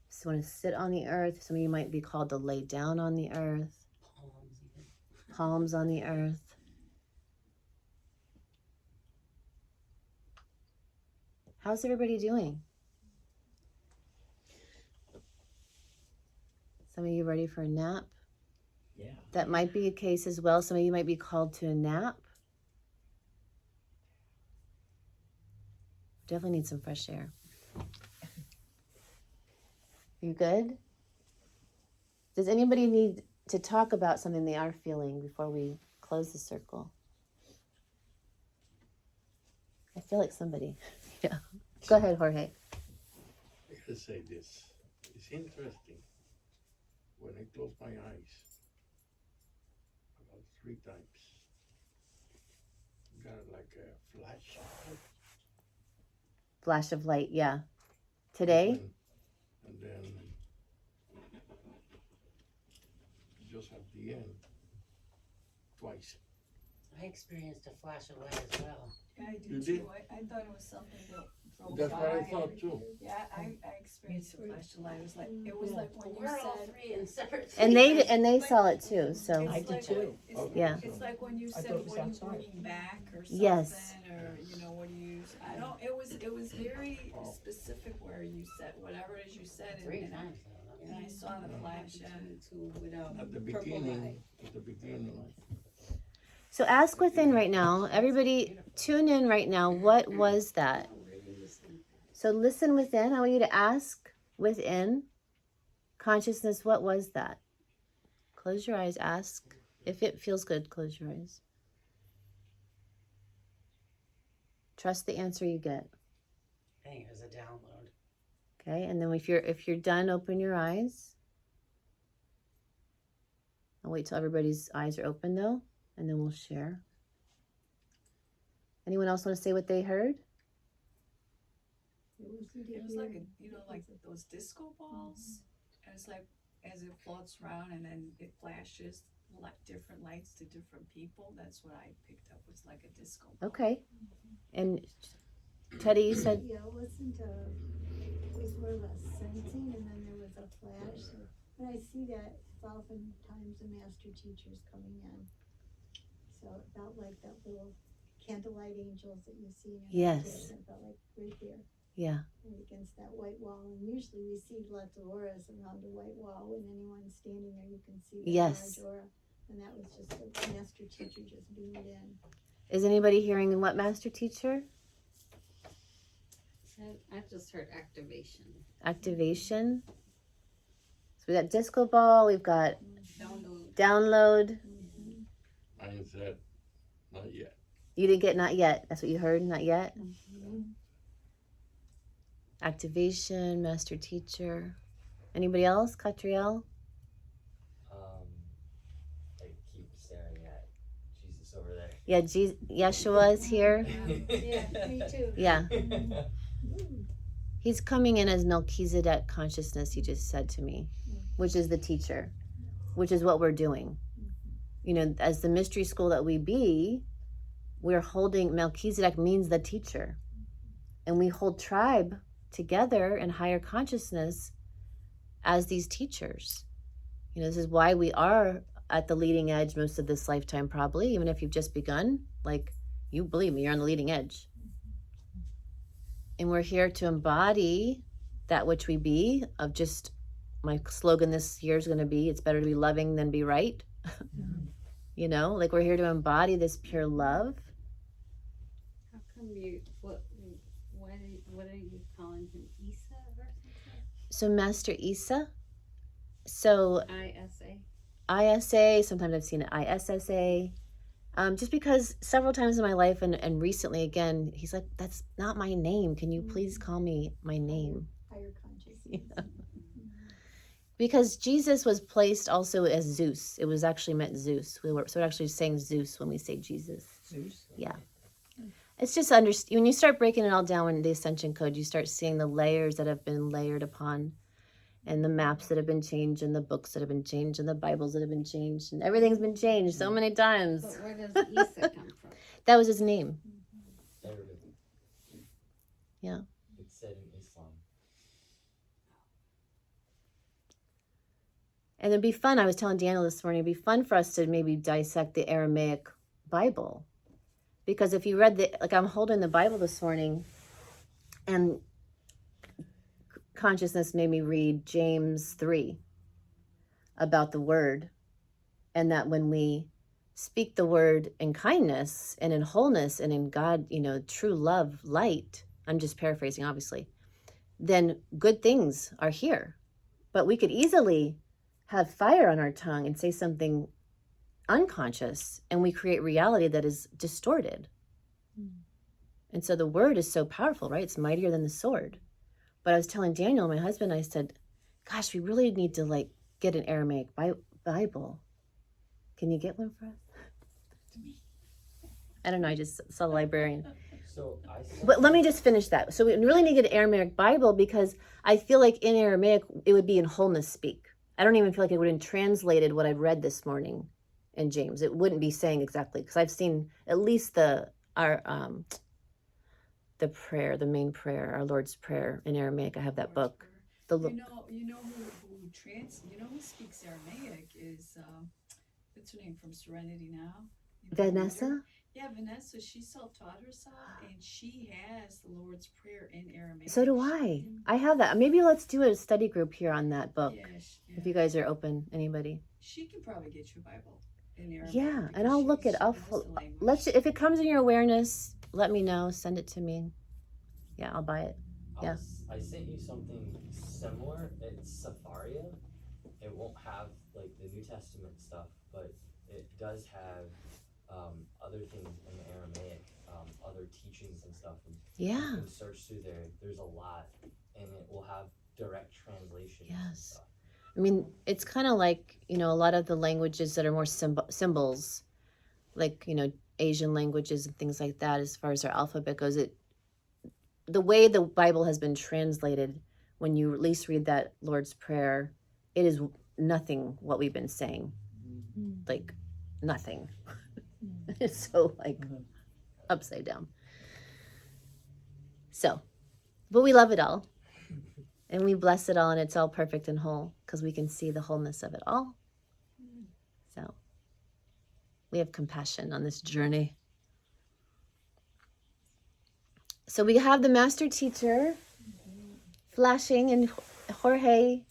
So want to sit on the earth. Some of you might be called to lay down on the earth.
Palms even.
Palms on the earth. How's everybody doing? Some of you ready for a nap?
Yeah.
That might be a case as well. Some of you might be called to a nap. Definitely need some fresh air. You good? Does anybody need to talk about something they are feeling before we close the circle. I feel like somebody. Yeah. Go ahead, Jorge.
I gotta say this. It's interesting. When I close my eyes, about 3 times, got like a flash.
Flash of light, yeah. Today?
And then just at the end, twice.
I experienced a flash of light as well.
Yeah, I
You
do
did?
too. I thought it was something that drove
That's
by.
what I thought too.
Yeah, I experienced a flash of light. It was like when you
We're all
said.
3 in separate
And
places.
they saw it too, so.
I did too.
Yeah.
It's like when you
I
said
thought it was
when you
outside.
bring back or something,
Yes.
or you know when you. I don't. It was very specific where you said whatever it is you said,
3
and
times.
I saw the flash.
Two without
At the
purple
beginning,
light.
So ask within right now. Everybody tune in right now. What was that? So listen within. I want you to ask within consciousness, what was that? Close your eyes. Ask. If it feels good, close your eyes. Trust the answer you get.
I think it was a download.
Okay, and then if you're done, open your eyes. I'll wait till everybody's eyes are open though, and then we'll share. Anyone else want to say what they heard?
It was like like those disco balls, and it's like as it floats around and then it flashes like different lights to different people. That's what I picked up. Was like a disco ball.
Okay. And Teddy, you said
Yeah, it was more or less sensing, and then there was a flash. So when I see that, it's oftentimes the master teachers coming in. So it felt like that little candlelight angels that you see in your
Yes.
meditation. It felt like right there.
yeah.
Right against that white wall, and usually we see lots of auras around the white wall. When anyone's standing there, you can see the
Yes.
large aura, and that was just the master teacher just beamed in.
Is anybody hearing what master teacher?
I just heard activation.
Activation. So we got disco ball, we've got download.
I said, not yet.
You didn't get not yet. That's what you heard, not yet. Activation, master teacher. Anybody else? Catriel?
I keep staring at Jesus over there.
Yeah, Yeshua is here.
Yeah, me too.
Yeah. He's coming in as Melchizedek consciousness, he just said to me, which is the teacher, which is what we're doing. You know, as the mystery school that we be, we're holding, Melchizedek means the teacher. And we hold tribe together in higher consciousness as these teachers. You know, this is why we are at the leading edge most of this lifetime, probably, even if you've just begun. Like, you believe me, you're on the leading edge. And we're here to embody that which we be, of just, my slogan this year is going to be, it's better to be loving than be right. You know, like we're here to embody this pure love.
How come what are you calling him? Isa or something?
So Master Isa. So
ISA.
sometimes I've seen it ISSA. Just because several times in my life and recently again, he's like, that's not my name. Can you please call me my name?
Higher consciousness.
Yeah. Because Jesus was placed also as Zeus. It was actually meant Zeus. So we're actually saying Zeus when we say Jesus.
Zeus?
Yeah. It's just when you start breaking it all down in the Ascension Code, you start seeing the layers that have been layered upon, and the maps that have been changed, and the books that have been changed, and the Bibles that have been changed, and everything's been changed so many times.
But where does Isa come from?
That was his name.
Arabic.
Yeah.
It's said in Islam.
And it'd be fun. I was telling Daniel this morning, it'd be fun for us to maybe dissect the Aramaic Bible. Because if you read I'm holding the Bible this morning, and consciousness made me read James 3 about the word, and that when we speak the word in kindness and in wholeness and in God, true love, light, I'm just paraphrasing, obviously, then good things are here. But we could easily have fire on our tongue and say something unconscious, and we create reality that is distorted. And so the word is so powerful, right? It's mightier than the sword. But I was telling Daniel, my husband, I said, gosh, we really need to like get an Aramaic Bible. Can you get one for us? I don't know, I just saw the librarian.
So
But let me just finish that. So we really need an Aramaic Bible, because I feel like in Aramaic, it would be in wholeness speak. I don't even feel like it would have translated what I've read this morning in James. It wouldn't be saying exactly, because I've seen at least the prayer, the main prayer, our Lord's Prayer in Aramaic. I have that book. The
You know who speaks Aramaic is what's her name from Serenity Now? You know
Vanessa?
Yeah, Vanessa. She self-taught herself, and she has the Lord's Prayer in Aramaic.
So do I. I have that. Maybe let's do a study group here on that book.
Yeah,
if you guys are open, anybody.
She can probably get you a Bible in Aramaic.
Yeah, and I'll look it up. If it comes in your awareness, let me know. Send it to me. Yeah, I'll buy it. Yeah.
I sent you something similar. It's Safaria. It won't have like the New Testament stuff, but it does have other things in Aramaic, other teachings and stuff. And
Yeah.
you can search through there. There's a lot, and it will have direct translations. And
Yes.
stuff.
I mean, it's kind of like, a lot of the languages that are more symbols, like, Asian languages and things like that, as far as our alphabet goes, the way the Bible has been translated, when you at least read that Lord's Prayer, it is nothing what we've been saying. Like, nothing. It's so, like, upside down. So, but we love it all. And we bless it all, and it's all perfect and whole, because we can see the wholeness of it all. So, we have compassion on this journey. So we have the master teacher flashing, and Jorge,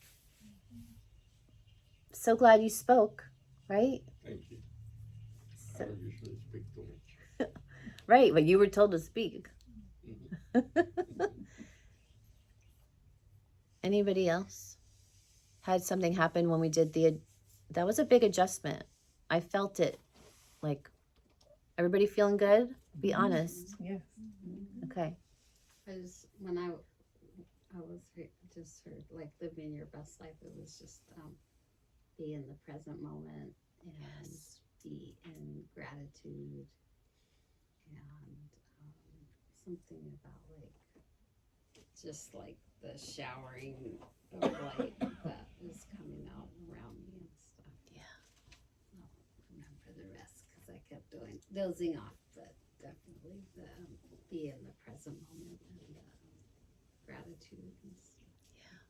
so glad you spoke, right?
Thank you. I don't usually speak too much.
Right, but you were told to speak. Anybody else had something happen when we did that was a big adjustment. I felt it. Like, everybody feeling good? Be honest.
Yes.
Okay.
When I was just heard like living your best life, it was just be in the present moment and be in gratitude, and something about like just like the showering of light that was coming out around me and stuff.
Yeah.
I'll remember the rest because I kept dozing off, but definitely be in the present moment and gratitude and stuff.
Yeah.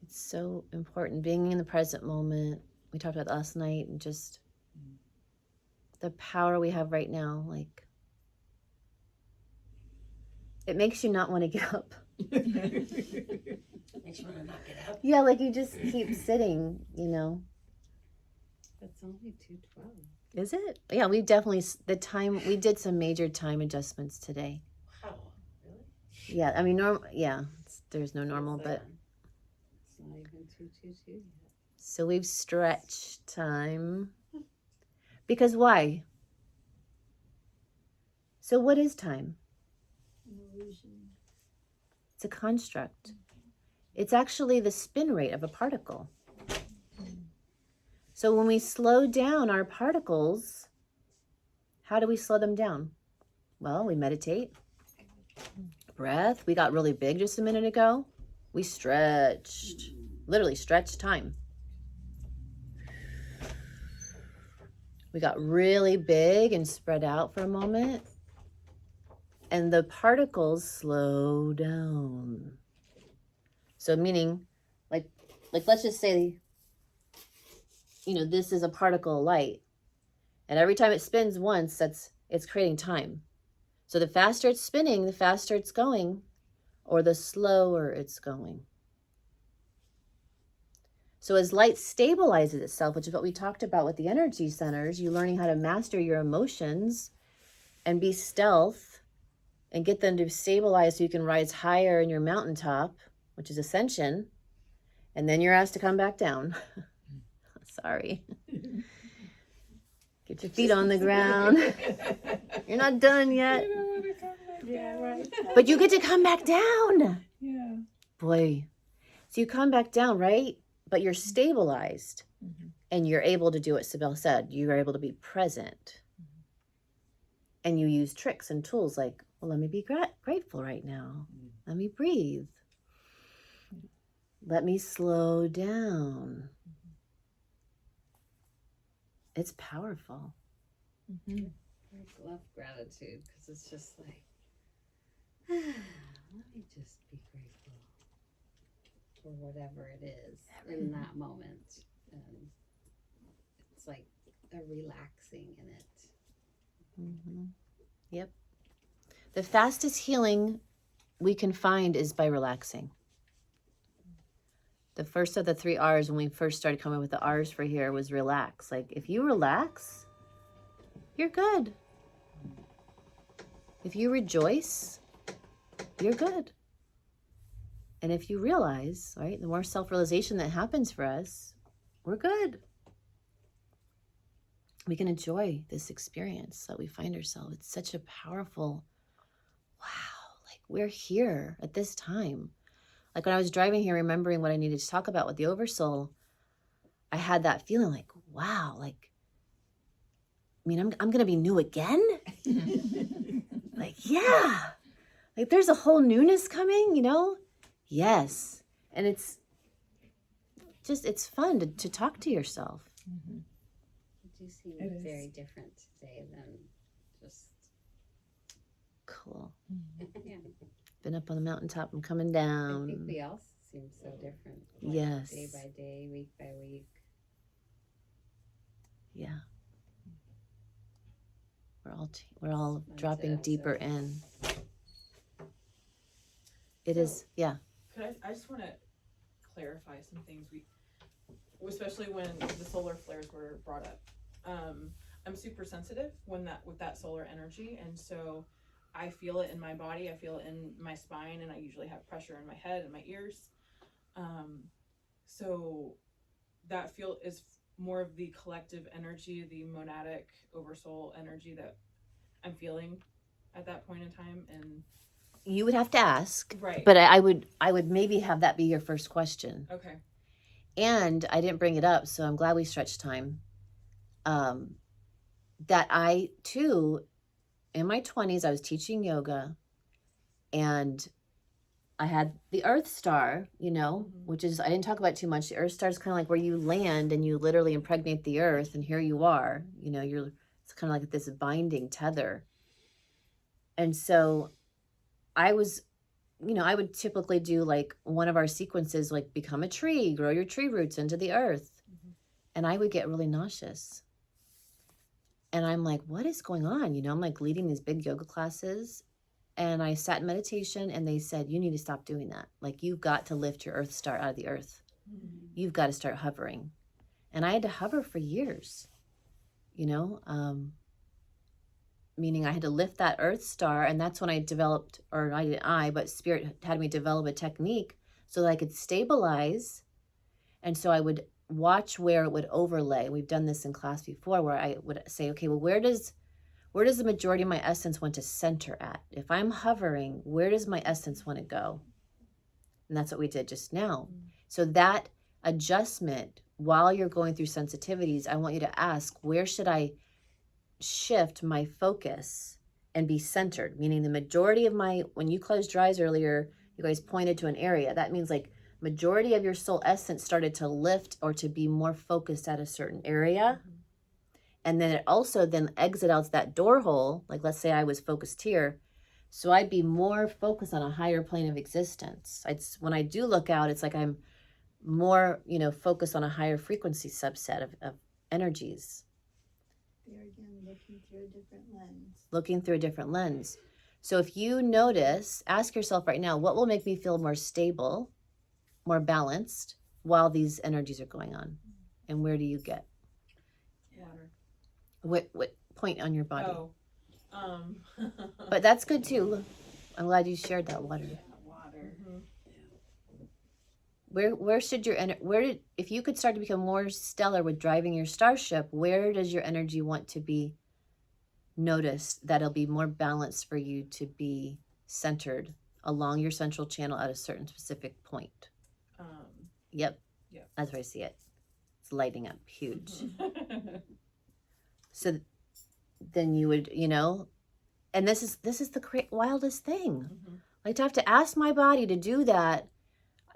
It's so important, being in the present moment. We talked about last night, and just the power we have right now. Like, it makes you not want to get up.
Makes you want to not get up.
Yeah, like you just keep sitting,
It's only 2:12.
Is it? Yeah, we did some major time adjustments today.
Wow, really?
Yeah, I mean, there's no normal, but
It's not even 2:22 yet.
so we've stretched time. Because why? So what is time?
An illusion.
It's a construct. It's actually the spin rate of a particle. So when we slow down our particles, how do we slow them down? Well, we meditate. Breath. We got really big just a minute ago. We stretched. Literally stretched time. We got really big and spread out for a moment. And the particles slow down. So meaning, like let's just say, this is a particle of light. And every time it spins once, it's creating time. So the faster it's spinning, the faster it's going, or the slower it's going. So as light stabilizes itself, which is what we talked about with the energy centers, you're learning how to master your emotions and be stealth and get them to stabilize so you can rise higher in your mountaintop, which is ascension. And then you're asked to come back down. Sorry. Get your feet on the ground. You're not done yet.
Yeah, right.
But you get to come back down.
Yeah.
Boy. So you come back down, right? But you're stabilized. And you're able to do what Sibel said. You're able to be present. And you use tricks and tools like, well, let me be grateful right now. Let me breathe. Let me slow down. It's powerful.
I love gratitude because it's just like, let me just be grateful for whatever it is in that moment. And it's like a relaxing in it.
Yep. The fastest healing we can find is by relaxing. The first of the 3 R's when we first started coming with the R's for here was relax. Like, if you relax, you're good. If you rejoice, you're good. And if you realize, right, the more self-realization that happens for us, we're good. We can enjoy this experience that we find ourselves. It's such a powerful, wow, like we're here at this time. Like when I was driving here, remembering what I needed to talk about with the Oversoul, I had that feeling like, wow, like, I mean, I'm going to be new again? Like, yeah. Like there's a whole newness coming, you know? Yes. And it's just, it's fun to talk to yourself.
You do seem
It is.
very different today than just,
Cool.
yeah.
Been up on the mountaintop, I'm coming
I
down.
think we all seem so different. Like
Yes.
Day by day, week by week.
Yeah. We're all
That's
dropping
it.
deeper in. It is, yeah.
Could I just want to clarify some things especially when the solar flares were brought up. I'm super sensitive with that solar energy, and so I feel it in my body, I feel it in my spine, and I usually have pressure in my head and my ears. So that is more of the collective energy, the monadic oversoul energy that I'm feeling at that point in time. And
You would have to ask,
right.
but I would maybe have that be your first question.
Okay.
And I didn't bring it up, so I'm glad we stretched time. That I too, in my 20s, I was teaching yoga, and I had the Earth Star, you know, which is, I didn't talk about it too much. The Earth Star is kind of like where you land and you literally impregnate the Earth, and here you are, you know, it's kind of like this binding tether. And so I was, you know, I would typically do like one of our sequences, like become a tree, grow your tree roots into the earth. And I would get really nauseous. And I'm like, what is going on? You know, I'm like leading these big yoga classes. And I sat in meditation, and they said, you need to stop doing that. Like, you've got to lift your Earth Star out of the earth. You've got to start hovering. And I had to hover for years, you know, meaning I had to lift that Earth Star. And that's when I developed, or I didn't, but Spirit had me develop a technique so that I could stabilize. And so I would watch where it would overlay. We've done this in class before, where I would say, okay, well, where does the majority of my essence want to center at? If I'm hovering, where does my essence want to go? And that's what we did just now. So that adjustment, while you're going through sensitivities, I want you to ask, where should I shift my focus and be centered? Meaning the majority of when you closed your eyes earlier, you guys pointed to an area. That means like majority of your soul essence started to lift or to be more focused at a certain area. And then it also then exit out that door hole. Like, let's say I was focused here. So I'd be more focused on a higher plane of existence. When I do look out, it's like I'm more, you know, focused on a higher frequency subset of energies.
There again, looking through a different lens.
Looking through a different lens. So if you notice, ask yourself right now, what will make me feel more stable, more balanced while these energies are going on? And where do you get?
Water.
What point on your body?
Oh.
But that's good too. I'm glad you shared that water.
Water.
where should your if you could start to become more stellar with driving your starship, where does your energy want to be noticed that'll be more balanced for you to be centered along your central channel at a certain specific point? Yep. That's where I see it. It's lighting up huge. So then you would, and this is the wildest thing. Like, to have to ask my body to do that,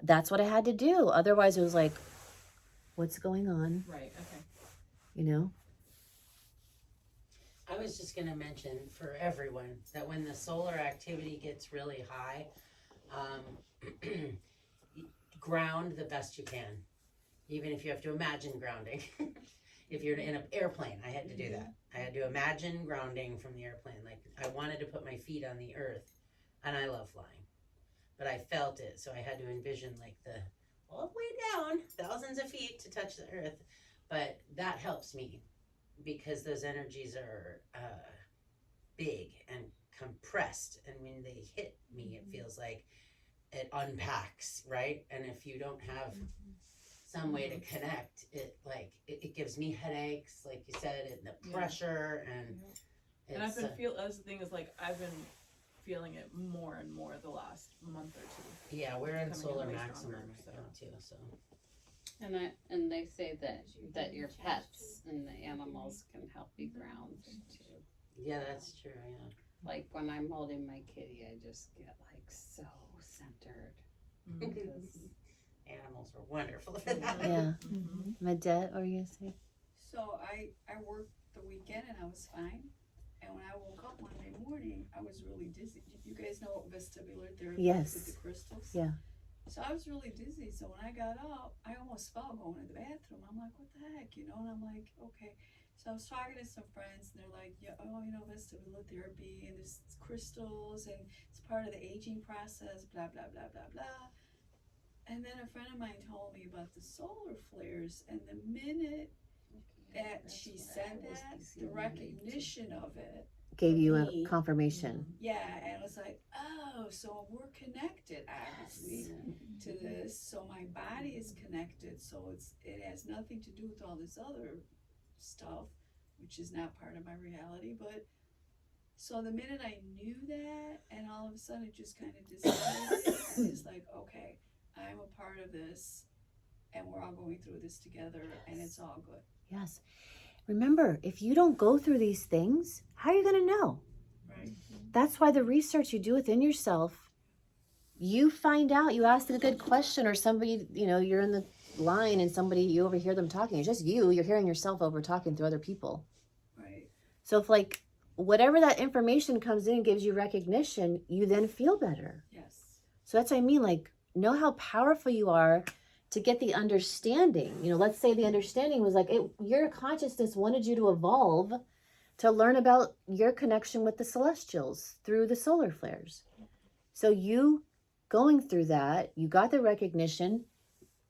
that's what I had to do. Otherwise it was like, what's going on?
Right, okay.
I was just going to mention for everyone that when the solar activity gets really high, ground the best you can, even if you have to imagine grounding. If you're in an airplane, I had to do that. I had to imagine grounding from the airplane. Like, I wanted to put my feet on the earth, and I love flying, but I felt it, so I had to envision like the all the way down, thousands of feet to touch the earth. But that helps me because those energies are big and compressed, and when they hit me, it feels like it unpacks, right? And if you don't have some way to connect, it gives me headaches, like you said, and the pressure, and
I've been that's the thing is, like, I've been feeling it more and more the last month or two.
Yeah, we're in solar
way
maximum
stronger,
right now too, so.
And they say that your pets and the animals can help you ground too.
Yeah, that's true, yeah.
Like when I'm holding my kitty, I just get like so centered. Because
Animals are wonderful for that.
Yeah. Madette, what were you gonna say?
So I worked the weekend and I was fine. And when I woke up Monday morning, I was really dizzy. You guys know what vestibular therapy
Yes.
is with the crystals?
Yeah.
So I was really dizzy. So when I got up, I almost fell going to the bathroom. I'm like, what the heck, And I'm like, okay. So I was talking to some friends, and they're like, yeah, vestibular therapy, and there's crystals, and it's part of the aging process, blah, blah, blah, blah, blah. And then a friend of mine told me about the solar flares, and the minute that she said that, the recognition of it
Gave you a confirmation.
yeah, and it was like, oh, so we're connected, obviously, to this. So my body is connected. So it has nothing to do with all this other stuff, which is not part of my reality. But so the minute I knew that, and all of a sudden it just kind of disappeared, I'm just like, okay, I'm a part of this, and we're all going through this together, and it's all good.
Yes. Remember, if you don't go through these things, how are you going to know?
Right.
That's why the research you do within yourself, you find out, you ask a good question, or somebody, you're in the line and you overhear them talking. It's just you're hearing yourself over talking through other people.
Right.
So if whatever that information comes in and gives you recognition, you then feel better.
Yes.
So that's what I mean, know how powerful you are to get the understanding. Let's say the understanding was your consciousness wanted you to evolve to learn about your connection with the celestials through the solar flares. So you going through that, you got the recognition.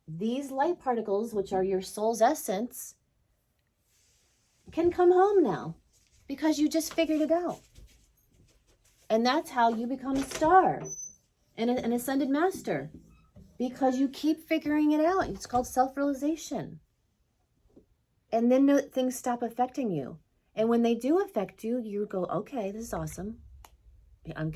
These light particles, which are your soul's essence, can come home now because you just figured it out. And that's how you become a star and an ascended master. Because you keep figuring it out. It's called self-realization. And then things stop affecting you. And when they do affect you, you go, okay, this is awesome. I'm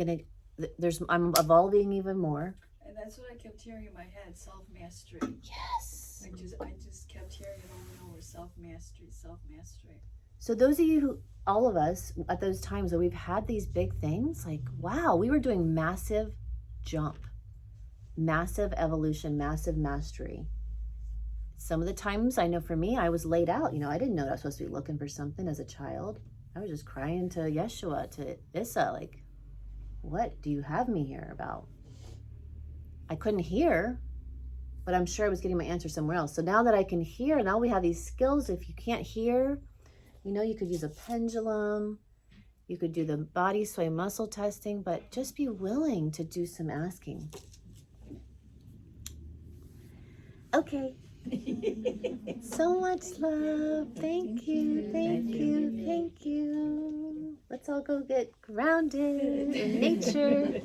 evolving even more.
And that's what I kept hearing in my head, self-mastery.
Yes.
I just kept hearing it over and over, self-mastery.
So those of you all of us at those times where we've had these big things, wow, we were doing massive jump. Massive evolution, massive mastery. Some of the times I know for me, I was laid out. I didn't know I was supposed to be looking for something as a child. I was just crying to Yeshua, to Issa, what do you have me here about? I couldn't hear, but I'm sure I was getting my answer somewhere else. So now that I can hear, now we have these skills. If you can't hear, you could use a pendulum. You could do the body sway muscle testing, but just be willing to do some asking. Okay. So much love. Thank you. Let's all go get grounded in nature.